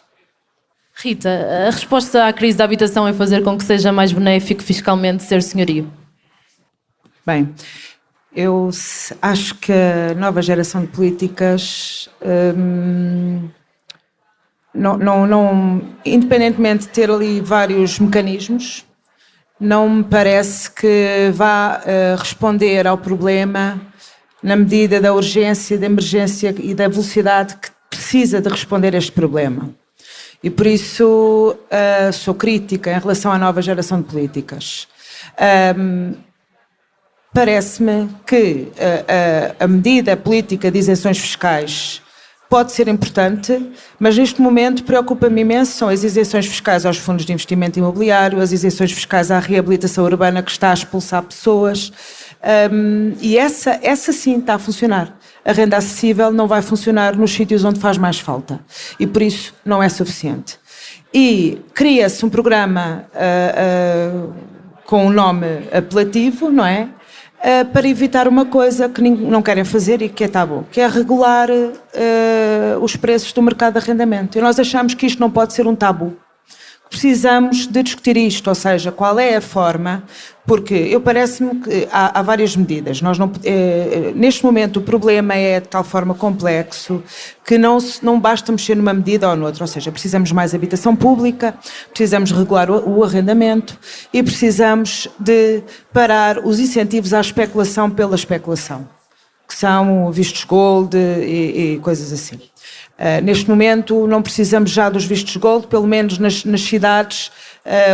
Rita, a resposta à crise da habitação é fazer com que seja mais benéfico fiscalmente ser senhorio? Bem, eu acho que a nova geração de políticas, independentemente de ter ali vários mecanismos, não me parece que vá responder ao problema na medida da urgência, da emergência e da velocidade que precisa de responder a este problema. E por isso sou crítica em relação à nova geração de políticas. Parece-me que a medida política de isenções fiscais pode ser importante, mas neste momento preocupa-me imenso são as isenções fiscais aos fundos de investimento imobiliário, as isenções fiscais à reabilitação urbana que está a expulsar pessoas, e essa sim está a funcionar. A renda acessível não vai funcionar nos sítios onde faz mais falta e por isso não é suficiente. E cria-se um programa com um nome apelativo, não é? Para evitar uma coisa que não querem fazer e que é tabu, que é regular os preços do mercado de arrendamento. E nós achamos que isto não pode ser um tabu. Precisamos de discutir isto, ou seja, qual é a forma, porque parece-me que há várias medidas. Neste momento o problema é de tal forma complexo que não basta mexer numa medida ou noutra, ou seja, precisamos de mais habitação pública, precisamos regular o arrendamento e precisamos de parar os incentivos à especulação pela especulação, que são vistos gold e coisas assim. Neste momento não precisamos já dos vistos gold, pelo menos nas cidades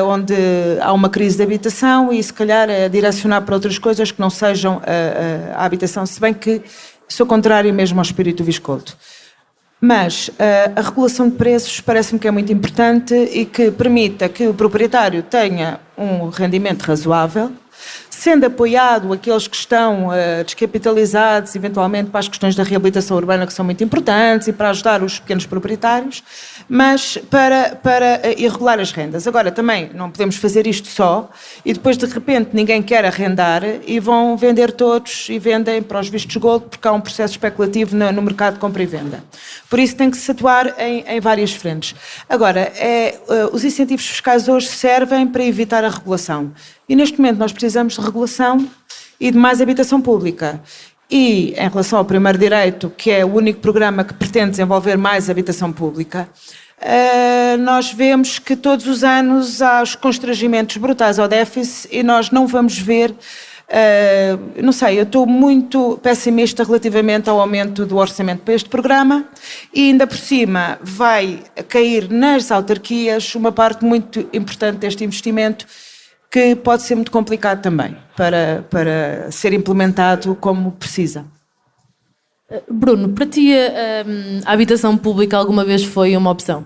onde há uma crise de habitação e se calhar direcionar para outras coisas que não sejam a habitação, se bem que sou contrário mesmo ao espírito do visto gold. Mas a regulação de preços parece-me que é muito importante e que permita que o proprietário tenha um rendimento razoável, sendo apoiado aqueles que estão descapitalizados, eventualmente para as questões da reabilitação urbana que são muito importantes e para ajudar os pequenos proprietários, mas para irregular as rendas. Agora, também não podemos fazer isto só e depois de repente ninguém quer arrendar e vão vender todos e vendem para os vistos gold porque há um processo especulativo no mercado de compra e venda. Por isso tem que se atuar em várias frentes. Agora, os incentivos fiscais hoje servem para evitar a regulação. E neste momento nós precisamos de regulação e de mais habitação pública. E em relação ao Primeiro Direito, que é o único programa que pretende desenvolver mais habitação pública, nós vemos que todos os anos há os constrangimentos brutais ao déficit e nós não vamos ver, não sei, eu estou muito pessimista relativamente ao aumento do orçamento para este programa e ainda por cima vai cair nas autarquias uma parte muito importante deste investimento que pode ser muito complicado também para ser implementado como precisa. Bruno, para ti a habitação pública alguma vez foi uma opção?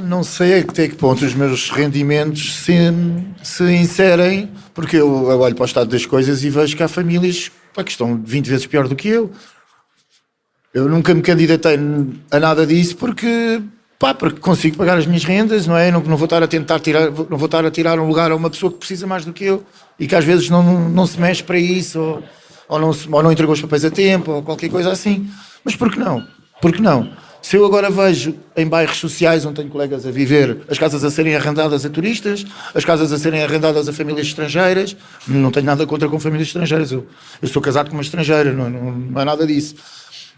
Não sei até que ponto os meus rendimentos se inserem, porque eu olho para o estado das coisas e vejo que há famílias que estão 20 vezes pior do que eu. Eu nunca me candidatei a nada disso porque consigo pagar as minhas rendas, não é? Não vou estar a tentar tirar um lugar a uma pessoa que precisa mais do que eu e que às vezes não se mexe para isso ou não entregou os papéis a tempo ou qualquer coisa assim. Mas por que não? Por que não? Se eu agora vejo em bairros sociais onde tenho colegas a viver, as casas a serem arrendadas a turistas, as casas a serem arrendadas a famílias estrangeiras, não tenho nada contra com famílias estrangeiras, eu sou casado com uma estrangeira, não é nada disso.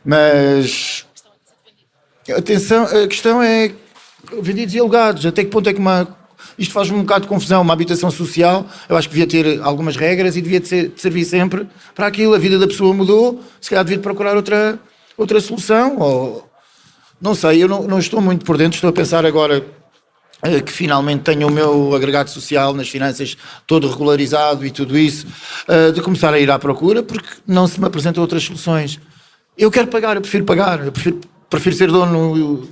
Mas, atenção, a questão é vendidos e alugados, até que ponto é que isto faz-me um bocado de confusão, uma habitação social, eu acho que devia ter algumas regras e devia de servir sempre para aquilo, a vida da pessoa mudou, se calhar devia de procurar outra solução, ou não sei, eu não estou muito por dentro, estou a pensar agora que finalmente tenho o meu agregado social nas finanças todo regularizado e tudo isso, de começar a ir à procura, porque não se me apresentam outras soluções. Eu quero pagar, eu prefiro ser dono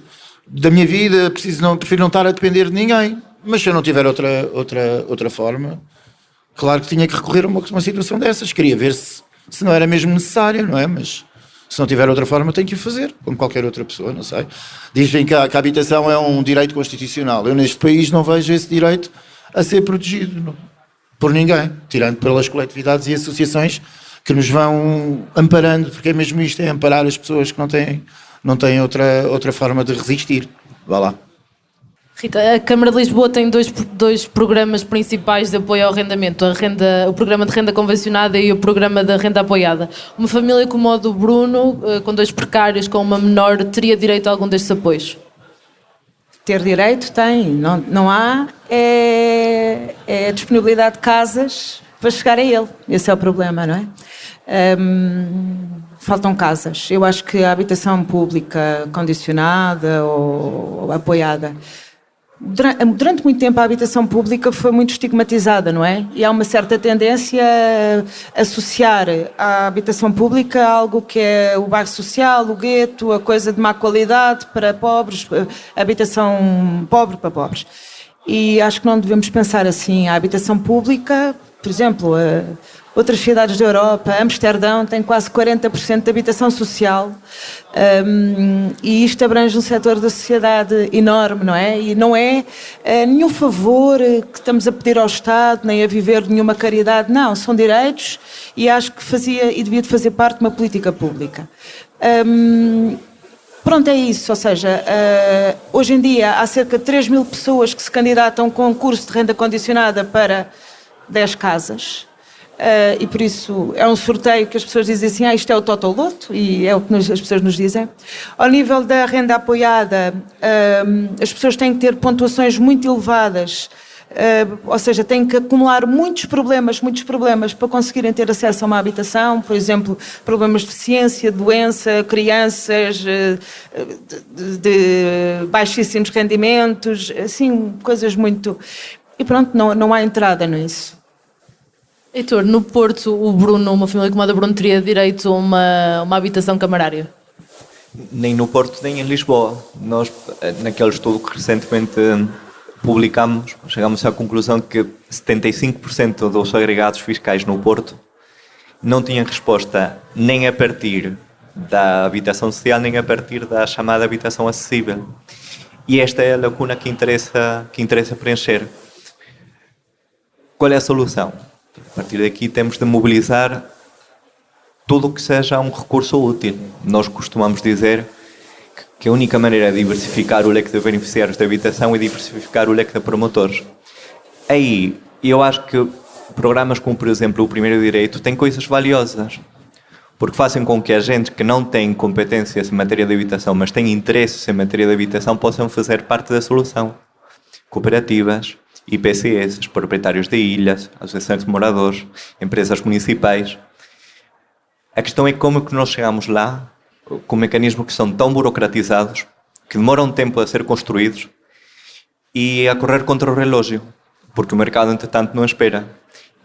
da minha vida, prefiro não estar a depender de ninguém, mas se eu não tiver outra forma, claro que tinha que recorrer a uma situação dessas, queria ver se não era mesmo necessário, não é? Mas se não tiver outra forma, tenho que o fazer, como qualquer outra pessoa, não sei. Dizem que a habitação é um direito constitucional. Eu neste país não vejo esse direito a ser protegido por ninguém, tirando pelas coletividades e associações que nos vão amparando, porque é mesmo isto, é amparar as pessoas que não têm outra forma de resistir. Vá lá. Rita, a Câmara de Lisboa tem dois programas principais de apoio ao arrendamento, o programa de renda convencionada e o programa da renda apoiada. Uma família como a do Bruno, com 2 precários, com uma menor, teria direito a algum destes apoios? Ter direito tem, não há a disponibilidade de casas para chegar a ele, esse é o problema, não é? Faltam casas. Eu acho que a habitação pública condicionada ou apoiada, durante muito tempo a habitação pública foi muito estigmatizada, não é? E há uma certa tendência a associar a habitação pública a algo que é o bairro social, o gueto, a coisa de má qualidade para pobres, habitação pobre para pobres. E acho que não devemos pensar assim. A habitação pública, por exemplo, outras cidades da Europa, Amsterdão tem quase 40% de habitação social, e isto abrange um setor da sociedade enorme, não é? E não é nenhum favor que estamos a pedir ao Estado, nem a viver de nenhuma caridade, não, são direitos e acho que fazia e devia de fazer parte de uma política pública. Pronto, é isso, ou seja, hoje em dia há cerca de 3.000 pessoas que se candidatam a um concurso de renda condicionada para 10 casas. E por isso é um sorteio que as pessoas dizem assim, isto é o Totoloto, e é o que as pessoas nos dizem. Ao nível da renda apoiada, as pessoas têm que ter pontuações muito elevadas, ou seja, têm que acumular muitos problemas para conseguirem ter acesso a uma habitação, por exemplo, problemas de deficiência, doença, crianças de baixíssimos rendimentos, assim, coisas muito... E pronto, não há entrada nisso. Heitor, no Porto, o Bruno, uma família como a do Bruno, teria direito a uma habitação camarária? Nem no Porto, nem em Lisboa. Nós, naquele estudo que recentemente publicamos, chegamos à conclusão que 75% dos agregados fiscais no Porto não tinham resposta nem a partir da habitação social, nem a partir da chamada habitação acessível. E esta é a lacuna que interessa preencher. Qual é a solução? A partir daqui temos de mobilizar tudo o que seja um recurso útil. Nós costumamos dizer que a única maneira de diversificar o leque de beneficiários da habitação é diversificar o leque de promotores. Aí, eu acho que programas como, por exemplo, o Primeiro Direito têm coisas valiosas, porque fazem com que a gente que não tem competências em matéria de habitação, mas tem interesses em matéria de habitação, possam fazer parte da solução. Cooperativas, IPCS, proprietários de ilhas, associações de moradores, empresas municipais. A questão é como é que nós chegamos lá, com mecanismos que são tão burocratizados, que demoram tempo a ser construídos e a correr contra o relógio, porque o mercado, entretanto, não espera.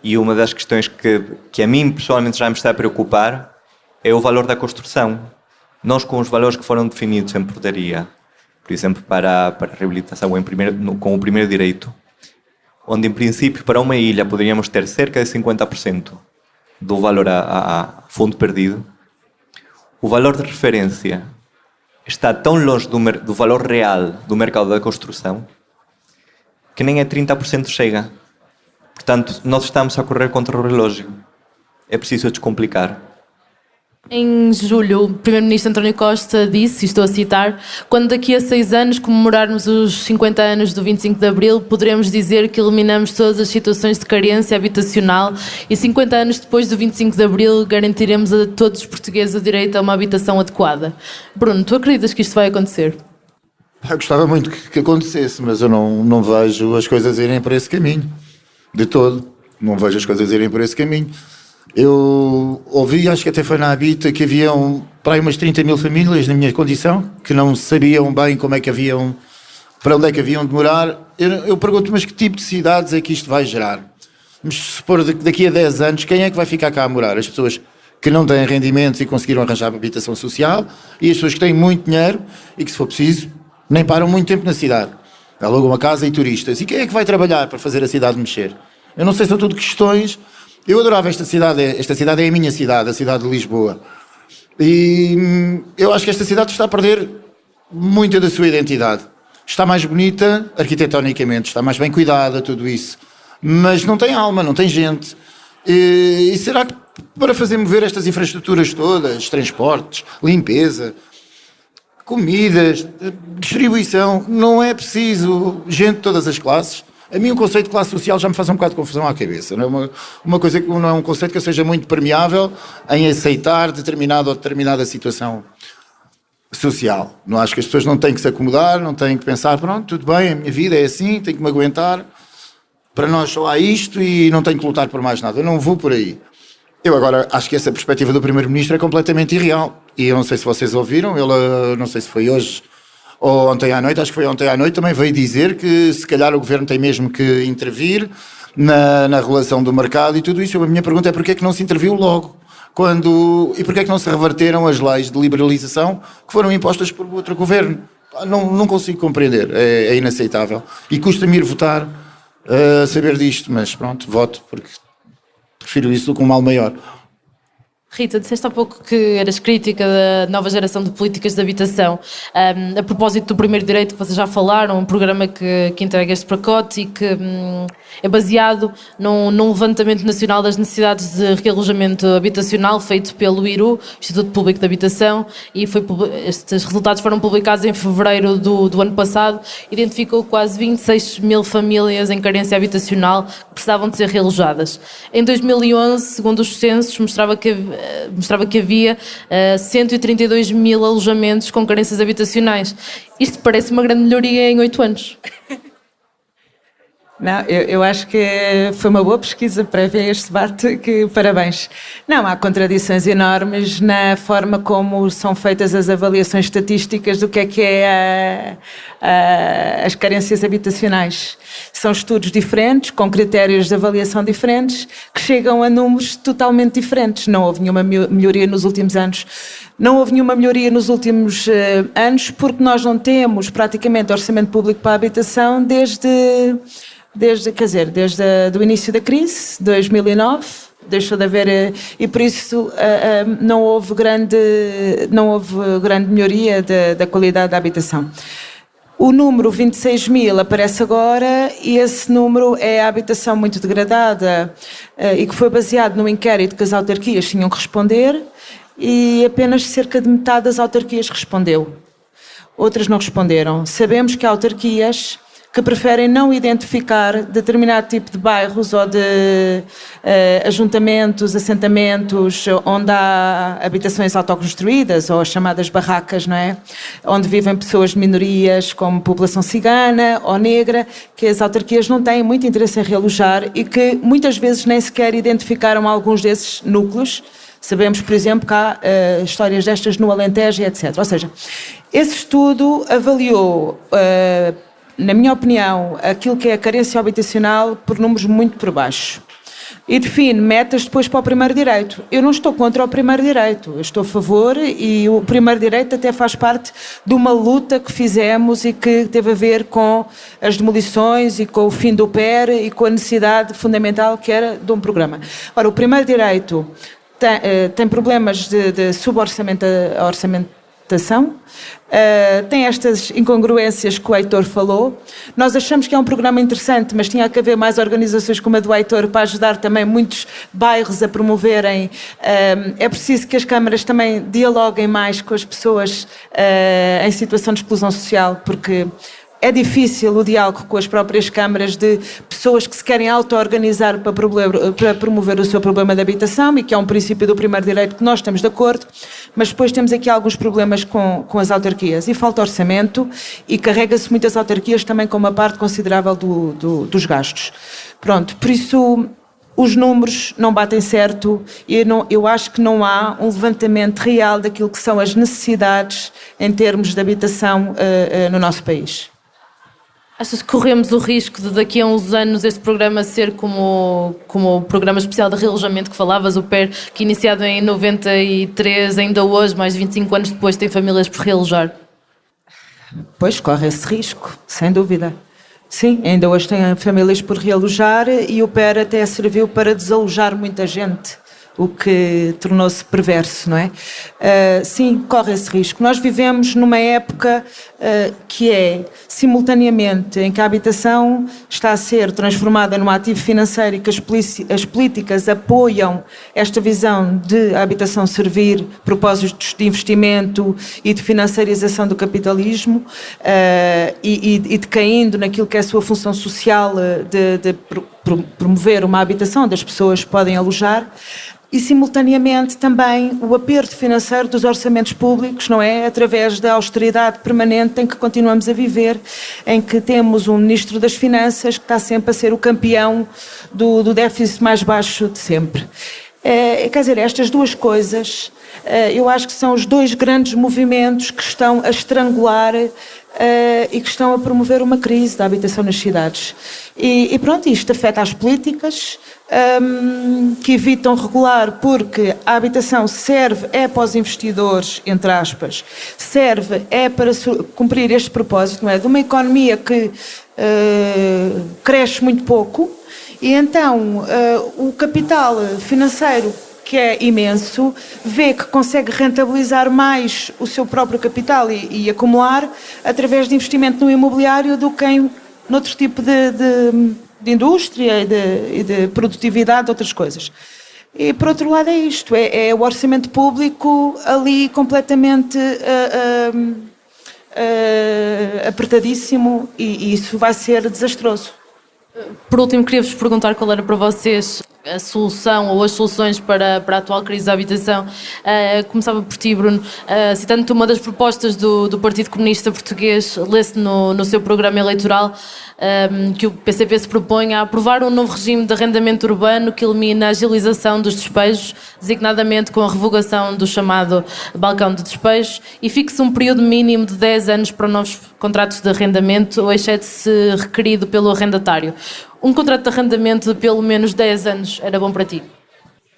E uma das questões que a mim, pessoalmente, já me está a preocupar é o valor da construção. Nós, com os valores que foram definidos em portaria, por exemplo, para a reabilitação com o Primeiro Direito, onde, em princípio, para uma ilha poderíamos ter cerca de 50% do valor a fundo perdido, o valor de referência está tão longe do valor real do mercado da construção que nem a 30% chega. Portanto, nós estamos a correr contra o relógio. É preciso descomplicar. Em julho, o Primeiro-Ministro António Costa disse, e estou a citar: quando daqui a 6 anos comemorarmos os 50 anos do 25 de Abril, poderemos dizer que eliminamos todas as situações de carência habitacional e 50 anos depois do 25 de Abril garantiremos a todos os portugueses o direito a uma habitação adequada. Bruno, tu acreditas que isto vai acontecer? Eu gostava muito que acontecesse, mas eu não vejo as coisas irem por esse caminho, de todo. Não vejo as coisas irem por esse caminho. Eu ouvi, acho que até foi na Habita, que haviam para aí umas 30 mil famílias na minha condição, que não sabiam bem como é que haviam, para onde é que haviam de morar. Eu pergunto, mas que tipo de cidades é que isto vai gerar? Mas se for daqui a 10 anos, quem é que vai ficar cá a morar? As pessoas que não têm rendimentos e conseguiram arranjar habitação social, e as pessoas que têm muito dinheiro e que, se for preciso, nem param muito tempo na cidade. Alugam uma casa e turistas. E quem é que vai trabalhar para fazer a cidade mexer? Eu não sei, são tudo questões. Eu adorava esta cidade é a minha cidade, a cidade de Lisboa. E eu acho que esta cidade está a perder muita da sua identidade. Está mais bonita arquitetonicamente, está mais bem cuidada, tudo isso. Mas não tem alma, não tem gente. E será que para fazer mover estas infraestruturas todas, transportes, limpeza, comidas, distribuição, não é preciso gente de todas as classes? A mim o conceito de classe social já me faz um bocado de confusão à cabeça. Não é uma coisa que não é um conceito que eu seja muito permeável em aceitar determinada situação social. Não acho que as pessoas não têm que se acomodar, não têm que pensar, pronto, tudo bem, a minha vida é assim, tenho que me aguentar, para nós só há isto e não tenho que lutar por mais nada. Eu não vou por aí. Eu agora acho que essa perspectiva do Primeiro-Ministro é completamente irreal. E eu não sei se vocês ouviram, ele, não sei se foi hoje ou ontem à noite, acho que foi ontem à noite, também veio dizer que se calhar o Governo tem mesmo que intervir na regulação do mercado e tudo isso. A minha pergunta é porque é que não se interviu logo? E porque é que não se reverteram as leis de liberalização que foram impostas por outro Governo? Não consigo compreender, é inaceitável. E custa-me ir votar a saber disto, mas pronto, voto porque prefiro isso do que um mal maior. Rita, disseste há pouco que eras crítica da nova geração de políticas de habitação. A propósito do primeiro direito que vocês já falaram, um programa que entrega este pacote e que é baseado num levantamento nacional das necessidades de realojamento habitacional feito pelo IRU, Instituto Público de Habitação, e estes resultados foram publicados em fevereiro do ano passado. Identificou quase 26 mil famílias em carência habitacional que precisavam de ser realojadas. Em 2011, segundo os censos, mostrava que havia 132 mil alojamentos com carências habitacionais. Isto parece uma grande melhoria em 8 anos. Não, eu acho que foi uma boa pesquisa prévia a este debate, que parabéns. Não, há contradições enormes na forma como são feitas as avaliações estatísticas do que é as carências habitacionais. São estudos diferentes, com critérios de avaliação diferentes, que chegam a números totalmente diferentes. Não houve nenhuma melhoria nos últimos anos. Não houve nenhuma melhoria nos últimos anos porque nós não temos praticamente orçamento público para a habitação desde o início da crise, 2009, deixou de haver, e por isso não houve grande melhoria da qualidade da habitação. O número 26 mil aparece agora e esse número é a habitação muito degradada e que foi baseado no inquérito que as autarquias tinham que responder e apenas cerca de metade das autarquias respondeu. Outras não responderam. Sabemos que há autarquias que preferem não identificar determinado tipo de bairros ou de ajuntamentos, assentamentos, onde há habitações autoconstruídas ou as chamadas barracas, não é? Onde vivem pessoas de minorias como população cigana ou negra, que as autarquias não têm muito interesse em realojar e que muitas vezes nem sequer identificaram alguns desses núcleos. Sabemos, por exemplo, que há histórias destas no Alentejo e etc. Ou seja, esse estudo avaliou, na minha opinião, aquilo que é a carência habitacional por números muito por baixo. E define metas depois para o primeiro direito. Eu não estou contra o primeiro direito, eu estou a favor e o primeiro direito até faz parte de uma luta que fizemos e que teve a ver com as demolições e com o fim do PER e com a necessidade fundamental que era de um programa. Ora, o primeiro direito tem problemas de suborçamento habitação. Tem estas incongruências que o Heitor falou. Nós achamos que é um programa interessante, mas tinha que haver mais organizações como a do Heitor para ajudar também muitos bairros a promoverem. É preciso que as câmaras também dialoguem mais com as pessoas em situação de exclusão social, porque é difícil o diálogo com as próprias câmaras de pessoas que se querem auto-organizar para promover o seu problema de habitação, e que é um princípio do primeiro direito que nós estamos de acordo, mas depois temos aqui alguns problemas com as autarquias, e falta orçamento, e carrega-se muitas autarquias também com uma parte considerável dos gastos. Pronto, por isso os números não batem certo, e eu acho que não há um levantamento real daquilo que são as necessidades em termos de habitação no nosso país. Achas que corremos o risco de daqui a uns anos este programa ser como o programa especial de realojamento que falavas, o PER, que iniciado em 93, ainda hoje, mais de 25 anos depois, tem famílias por realojar? Pois, corre esse risco, sem dúvida. Sim, ainda hoje tem famílias por realojar, e o PER até serviu para desalojar muita gente, o que tornou-se perverso, não é? Sim, corre esse risco. Nós vivemos numa época que é, simultaneamente, em que a habitação está a ser transformada num ativo financeiro, e que as políticas apoiam esta visão de a habitação servir propósitos de investimento e de financiarização do capitalismo, e decaindo naquilo que é a sua função social de promover uma habitação onde as pessoas podem alojar. E, simultaneamente, também o aperto financeiro dos orçamentos públicos, não é? Através da austeridade permanente em que continuamos a viver, em que temos um Ministro das Finanças que está sempre a ser o campeão do déficit mais baixo de sempre. Quer dizer, estas duas coisas, eu acho que são os dois grandes movimentos que estão a estrangular e que estão a promover uma crise da habitação nas cidades. E pronto, isto afeta as políticas que evitam regular, porque a habitação serve para os investidores, entre aspas, serve para cumprir este propósito, não é? De uma economia que cresce muito pouco, e então o capital financeiro, que é imenso, vê que consegue rentabilizar mais o seu próprio capital e acumular através de investimento no imobiliário do que em noutro tipo de indústria e de produtividade, outras coisas. E, por outro lado, é isto, é o orçamento público ali completamente apertadíssimo, e isso vai ser desastroso. Por último, queria-vos perguntar qual era para vocês a solução ou as soluções para a atual crise da habitação. Começava por ti, Bruno. Citando-te uma das propostas do Partido Comunista Português, lê-se no seu programa eleitoral que o PCP se propõe a aprovar um novo regime de arrendamento urbano que elimina a agilização dos despejos, designadamente com a revogação do chamado balcão de despejos, e fixe um período mínimo de 10 anos para novos contratos de arrendamento, exceto se requerido pelo arrendatário. Um contrato de arrendamento de pelo menos 10 anos era bom para ti?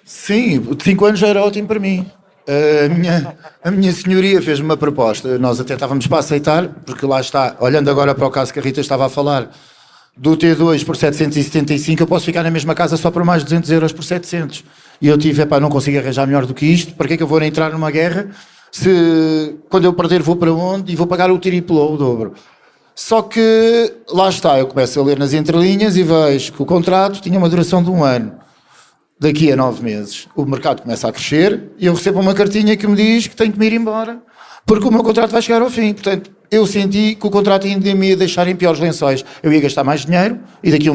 Sim, de 5 anos já era ótimo para mim. A minha senhoria fez-me uma proposta, nós até estávamos para aceitar, porque lá está, olhando agora para o caso que a Rita estava a falar, do T2 por 775, eu posso ficar na mesma casa só por mais de 200 euros por 700. E eu tive, não consigo arranjar melhor do que isto, para que é que eu vou entrar numa guerra, se quando eu perder vou para onde e vou pagar o triplo ou o dobro. Só que, lá está, eu começo a ler nas entrelinhas e vejo que o contrato tinha uma duração de 1 ano. Daqui a 9 meses o mercado começa a crescer e eu recebo uma cartinha que me diz que tenho que me ir embora, porque o meu contrato vai chegar ao fim. Portanto, eu senti que o contrato ainda me ia deixar em piores lençóis. Eu ia gastar mais dinheiro e daqui a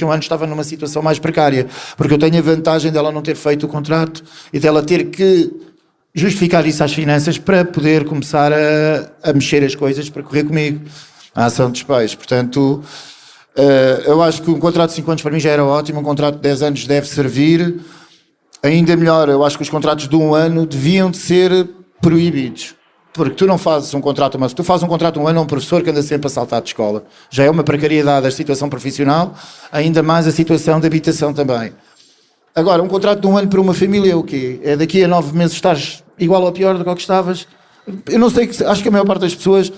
um ano estava numa situação mais precária, porque eu tenho a vantagem dela não ter feito o contrato e dela ter que justificar isso às finanças para poder começar a mexer as coisas para correr comigo. A ação de despejo. Portanto, eu acho que um contrato de 5 anos para mim já era ótimo, um contrato de 10 anos deve servir. Ainda melhor, eu acho que os contratos de 1 ano deviam de ser proibidos. Porque tu não fazes um contrato, mas tu fazes um contrato de 1 ano a um professor que anda sempre a saltar de escola. Já é uma precariedade a situação profissional, ainda mais a situação de habitação também. Agora, um contrato de 1 ano para uma família é o quê? É daqui a 9 meses estás igual ou pior do que estavas? Eu não sei, acho que a maior parte das pessoas...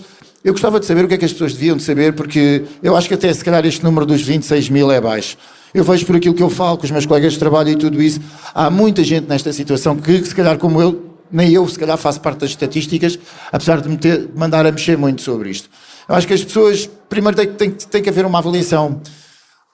Eu gostava de saber o que é que as pessoas deviam de saber, porque eu acho que até se calhar este número dos 26 mil é baixo. Eu vejo por aquilo que eu falo com os meus colegas de trabalho e tudo isso, há muita gente nesta situação que se calhar como eu nem eu se calhar faço parte das estatísticas, apesar de mandar a mexer muito sobre isto. Eu acho que as pessoas, primeiro tem que haver uma avaliação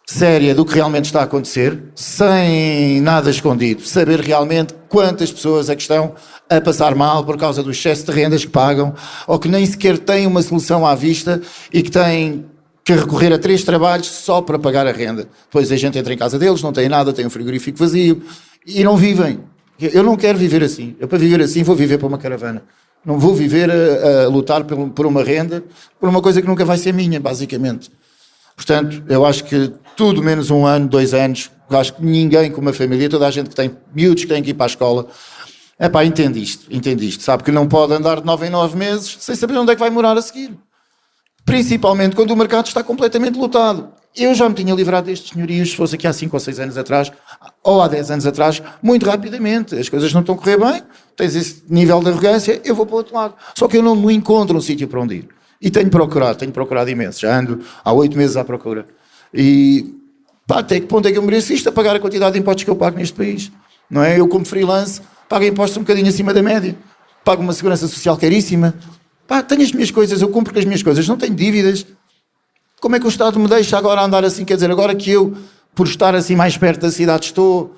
séria do que realmente está a acontecer, sem nada escondido, saber realmente quantas pessoas é que estão a passar mal por causa do excesso de rendas que pagam, ou que nem sequer têm uma solução à vista e que têm que recorrer a 3 trabalhos só para pagar a renda. Depois a gente entra em casa deles, não tem nada, tem um frigorífico vazio e não vivem. Eu não quero viver assim. Eu, para viver assim, vou viver para uma caravana. Não vou viver a lutar por uma renda, por uma coisa que nunca vai ser minha, basicamente. Portanto, eu acho que tudo menos 1 ano, 2 anos, eu acho que ninguém com uma família, toda a gente que tem miúdos que têm que ir para a escola, entende isto, sabe que não pode andar de 9 em 9 meses sem saber onde é que vai morar a seguir. Principalmente quando o mercado está completamente lotado. Eu já me tinha livrado destes senhorios, se fosse aqui há 5 ou 6 anos atrás, ou há 10 anos atrás, muito rapidamente. As coisas não estão a correr bem, tens esse nível de arrogância, eu vou para o outro lado. Só que eu não me encontro um sítio para onde ir. E tenho procurado imenso. Já ando há 8 meses à procura. E até que ponto é que eu mereço isto a pagar a quantidade de impostos que eu pago neste país? Não é? Eu, como freelance, pago impostos um bocadinho acima da média. Pago uma segurança social caríssima. Tenho as minhas coisas, eu cumpro com as minhas coisas, não tenho dívidas. Como é que o Estado me deixa agora andar assim? Quer dizer, agora que eu, por estar assim mais perto da cidade, estou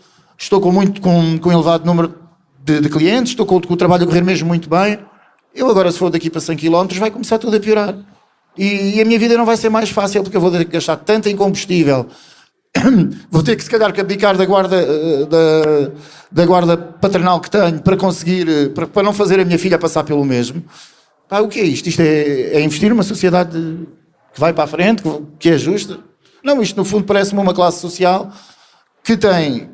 com elevado número de clientes, estou com o trabalho a correr mesmo muito bem, eu agora, se for daqui para 100 km, vai começar tudo a piorar. E a minha vida não vai ser mais fácil, porque eu vou ter que gastar tanto em combustível, vou ter que, se calhar, abdicar da guarda paternal que tenho para conseguir, para não fazer a minha filha passar pelo mesmo. O que é isto? Isto é investir numa sociedade que vai para a frente, que é justa? Não, isto no fundo parece-me uma classe social que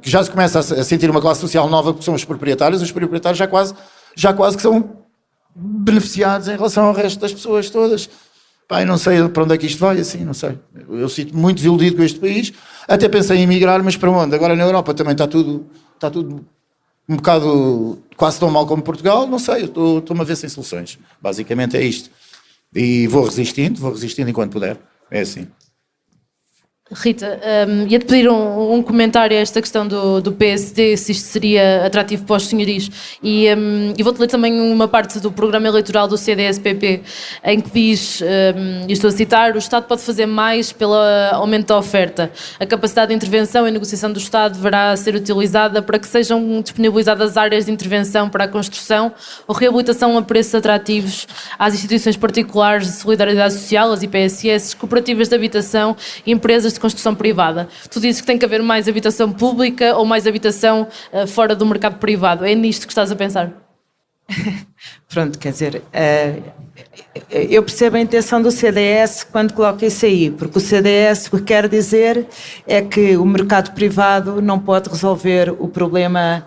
já se começa a sentir uma classe social nova, que são os proprietários já quase que são beneficiados em relação ao resto das pessoas todas. Eu não sei para onde é que isto vai, assim, não sei. Eu sinto-me muito desiludido com este país, até pensei em emigrar, mas para onde? Agora na Europa também está tudo um bocado quase tão mal como Portugal, não sei, eu estou-me a ver sem soluções. Basicamente é isto. E vou resistindo enquanto puder. É assim. Rita, ia-te pedir um comentário a esta questão do PSD, se isto seria atrativo para os senhorios, e vou-te ler também uma parte do programa eleitoral do CDS-PP, em que diz, e estou a citar: o Estado pode fazer mais pelo aumento da oferta. A capacidade de intervenção e negociação do Estado deverá ser utilizada para que sejam disponibilizadas áreas de intervenção para a construção ou reabilitação a preços atrativos às instituições particulares de solidariedade social, as IPSS, cooperativas de habitação e empresas de construção privada. Tu dizes que tem que haver mais habitação pública ou mais habitação fora do mercado privado. É nisto que estás a pensar? Pronto, quer dizer, eu percebo a intenção do CDS quando coloca isso aí, porque o CDS o que quer dizer é que o mercado privado não pode resolver o problema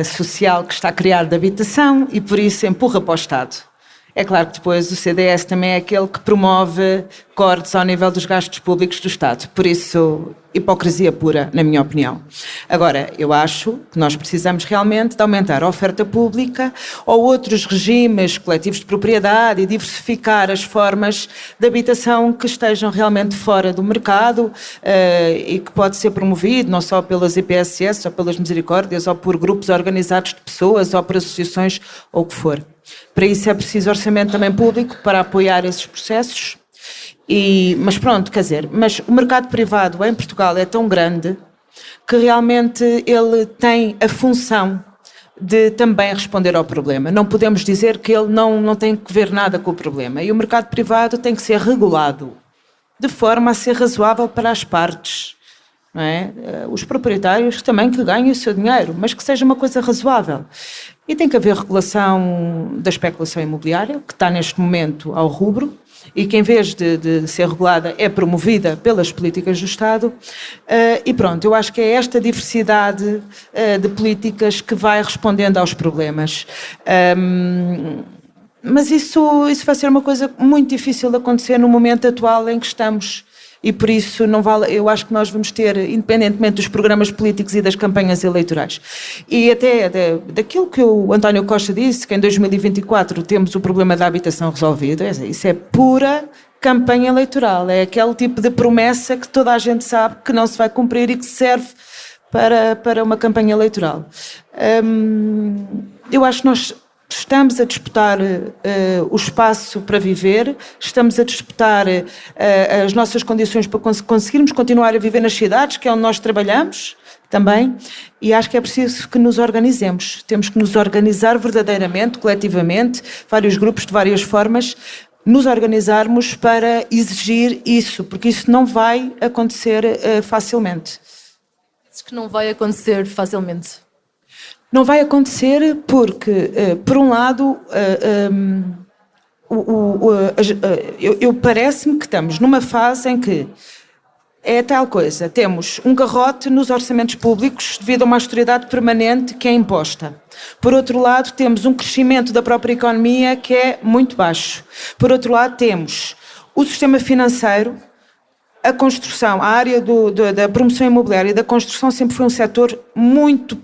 social que está a criar de habitação e por isso empurra para o Estado. É claro que depois o CDS também é aquele que promove cortes ao nível dos gastos públicos do Estado. Por isso, hipocrisia pura, na minha opinião. Agora, eu acho que nós precisamos realmente de aumentar a oferta pública ou outros regimes coletivos de propriedade e diversificar as formas de habitação que estejam realmente fora do mercado e que pode ser promovido não só pelas IPSS, ou pelas misericórdias, ou por grupos organizados de pessoas, ou por associações, ou o que for. Para isso é preciso orçamento também público para apoiar esses processos. Mas pronto, quer dizer, mas o mercado privado em Portugal é tão grande que realmente ele tem a função de também responder ao problema. Não podemos dizer que ele não tem que ver nada com o problema. E o mercado privado tem que ser regulado de forma a ser razoável para as partes. Não é? Os proprietários também que ganhem o seu dinheiro, mas que seja uma coisa razoável. E tem que haver regulação da especulação imobiliária, que está neste momento ao rubro, e que em vez de ser regulada é promovida pelas políticas do Estado. E pronto, eu acho que é esta diversidade de políticas que vai respondendo aos problemas. Mas isso vai ser uma coisa muito difícil de acontecer no momento atual em que estamos. E por isso não vale, eu acho que nós vamos ter, independentemente dos programas políticos e das campanhas eleitorais, e até daquilo que o António Costa disse, que em 2024 temos o problema da habitação resolvido, isso é pura campanha eleitoral, é aquele tipo de promessa que toda a gente sabe que não se vai cumprir e que serve para uma campanha eleitoral. Eu acho que nós estamos a disputar o espaço para viver, estamos a disputar as nossas condições para conseguirmos continuar a viver nas cidades, que é onde nós trabalhamos também, e acho que é preciso que nos organizemos. Temos que nos organizar verdadeiramente, coletivamente, vários grupos de várias formas, nos organizarmos para exigir isso, porque isso não vai acontecer facilmente. Diz que não vai acontecer facilmente. Não vai acontecer porque, por um lado, eu parece-me que estamos numa fase em que é tal coisa, temos um garrote nos orçamentos públicos devido a uma austeridade permanente que é imposta. Por outro lado, temos um crescimento da própria economia que é muito baixo. Por outro lado, temos o sistema financeiro, a construção, a área da promoção imobiliária e da construção sempre foi um setor muito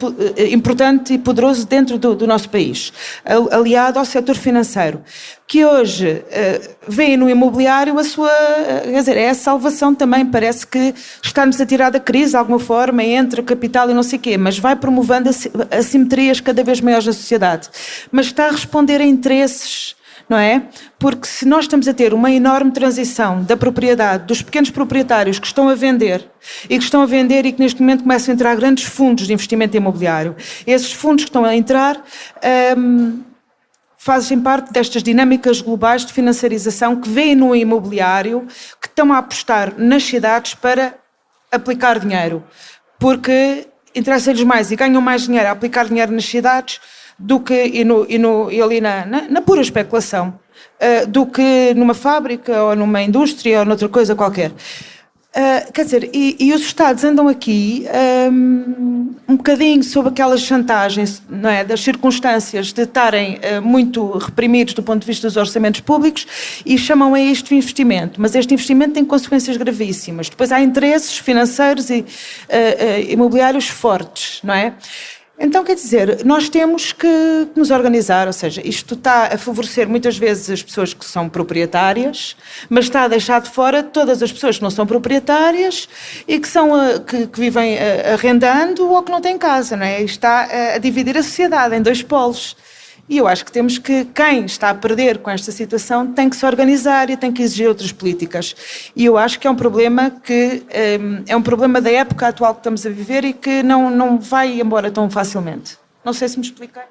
importante e poderoso dentro do nosso país, aliado ao setor financeiro, que hoje vê no imobiliário a sua, quer dizer, é a salvação também, parece que está-nos a tirar da crise de alguma forma, entre o capital e não sei o quê, mas vai promovendo assimetrias cada vez maiores na sociedade, mas está a responder a interesses, não é? Porque se nós estamos a ter uma enorme transição da propriedade, dos pequenos proprietários que estão a vender e que neste momento começam a entrar grandes fundos de investimento imobiliário, esses fundos que estão a entrar fazem parte destas dinâmicas globais de financiarização que veem no imobiliário, que estão a apostar nas cidades para aplicar dinheiro, porque interessa-lhes mais e ganham mais dinheiro a aplicar dinheiro nas cidades do que e ali na pura especulação, do que numa fábrica ou numa indústria ou noutra coisa qualquer. Quer dizer, e os Estados andam aqui um bocadinho sob aquelas chantagens, não é, das circunstâncias de estarem muito reprimidos do ponto de vista dos orçamentos públicos e chamam a isto de investimento, mas este investimento tem consequências gravíssimas. Depois há interesses financeiros e imobiliários fortes, não é? Então, quer dizer, nós temos que nos organizar, ou seja, isto está a favorecer muitas vezes as pessoas que são proprietárias, mas está a deixar de fora todas as pessoas que não são proprietárias e que vivem arrendando ou que não têm casa, não é? Está a dividir a sociedade em dois polos. E eu acho que temos que, quem está a perder com esta situação, tem que se organizar e tem que exigir outras políticas. E eu acho que é um problema é um problema da época atual que estamos a viver e que não vai embora tão facilmente. Não sei se me expliquei.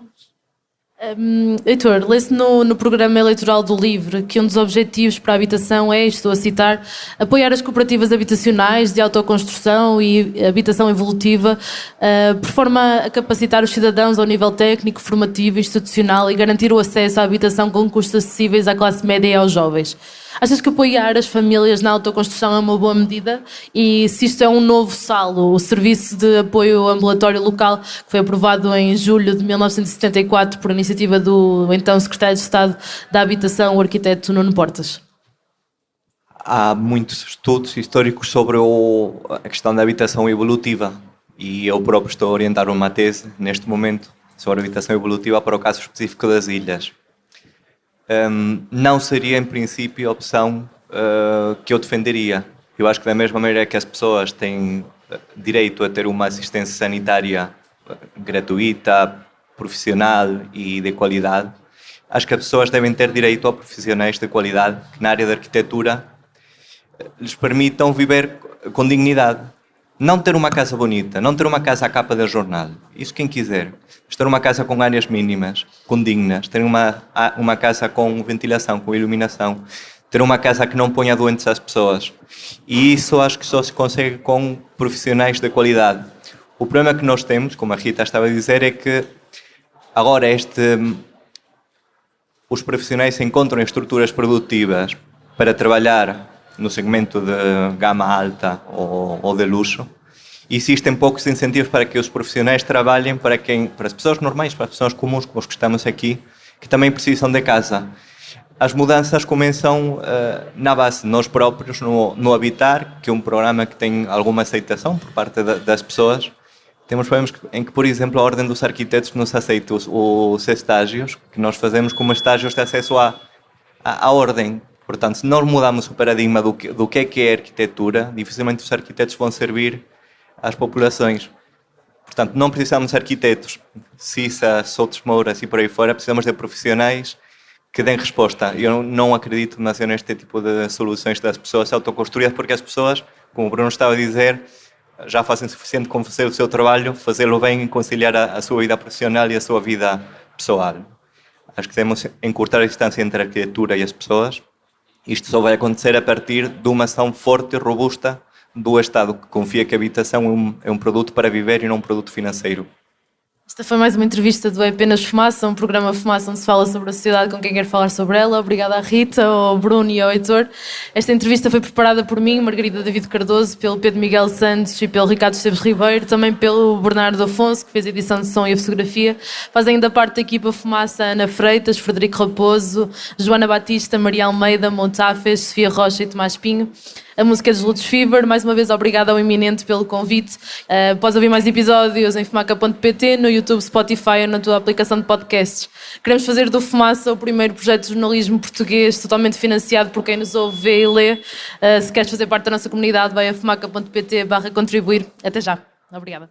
Heitor, lê-se no programa eleitoral do LIVRE que um dos objetivos para a habitação é, estou a citar, apoiar as cooperativas habitacionais de autoconstrução e habitação evolutiva, por forma a capacitar os cidadãos ao nível técnico, formativo, institucional e garantir o acesso à habitação com custos acessíveis à classe média e aos jovens. Achas que apoiar as famílias na autoconstrução é uma boa medida? E se isto é um novo SALO, o Serviço de Apoio Ambulatório Local, que foi aprovado em julho de 1974 por iniciativa do então Secretário de Estado da Habitação, o arquiteto Nuno Portas? Há muitos estudos históricos sobre a questão da habitação evolutiva e eu próprio estou a orientar uma tese neste momento sobre a habitação evolutiva para o caso específico das ilhas. Não seria, em princípio, a opção que eu defenderia. Eu acho que da mesma maneira que as pessoas têm direito a ter uma assistência sanitária gratuita, profissional e de qualidade, acho que as pessoas devem ter direito a profissionais de qualidade que na área da arquitetura lhes permitam viver com dignidade. Não ter uma casa bonita, não ter uma casa à capa da jornal, isso quem quiser. Mas ter uma casa com áreas mínimas, com dignas, ter uma casa com ventilação, com iluminação, ter uma casa que não ponha doentes às pessoas. E isso acho que só se consegue com profissionais de qualidade. O problema que nós temos, como a Rita estava a dizer, é que agora os profissionais se encontram em estruturas produtivas para trabalhar no segmento de gama alta ou de luxo, e existem poucos incentivos para que os profissionais trabalhem para as pessoas normais, para as pessoas comuns, como os que estamos aqui, que também precisam de casa. As mudanças começam na base, nós próprios, no Habitar, que é um programa que tem alguma aceitação por parte das pessoas. Temos problemas em que, por exemplo, a Ordem dos Arquitetos nos aceita os estágios, que nós fazemos como estágios de acesso à Ordem. Portanto, se nós mudamos o paradigma do que é arquitetura, dificilmente os arquitetos vão servir às populações. Portanto, não precisamos de arquitetos, Cissa, Soutos Mouras e por aí fora, precisamos de profissionais que deem resposta. Eu não acredito demasiado neste tipo de soluções das pessoas autoconstruídas, porque as pessoas, como o Bruno estava a dizer, já fazem o suficiente com fazer o seu trabalho, fazê-lo bem e conciliar a sua vida profissional e a sua vida pessoal. Acho que devemos encurtar a distância entre a arquitetura e as pessoas. Isto só vai acontecer a partir de uma ação forte e robusta do Estado, que confia que a habitação é um produto para viver e não um produto financeiro. Esta foi mais uma entrevista do É Apenas Fumaça, um programa Fumaça onde se fala sobre a sociedade com quem quer falar sobre ela. Obrigada à Rita, ao Bruno e ao Heitor. Esta entrevista foi preparada por mim, Margarida David Cardoso, pelo Pedro Miguel Santos e pelo Ricardo Esteves Ribeiro, também pelo Bernardo Afonso, que fez a edição de som e a fotografia. Fazem ainda parte da equipa Fumaça Ana Freitas, Frederico Raposo, Joana Batista, Maria Almeida, Montafes, Sofia Rocha e Tomás Pinho. A música é dos Lutz Fever. Mais uma vez, obrigada ao Iminente pelo convite. Podes ouvir mais episódios em fumaca.pt, no YouTube, Spotify ou na tua aplicação de podcasts. Queremos fazer do Fumaça o primeiro projeto de jornalismo português totalmente financiado por quem nos ouve, vê e lê. Se queres fazer parte da nossa comunidade, vai a fumaca.pt/contribuir. Até já. Obrigada.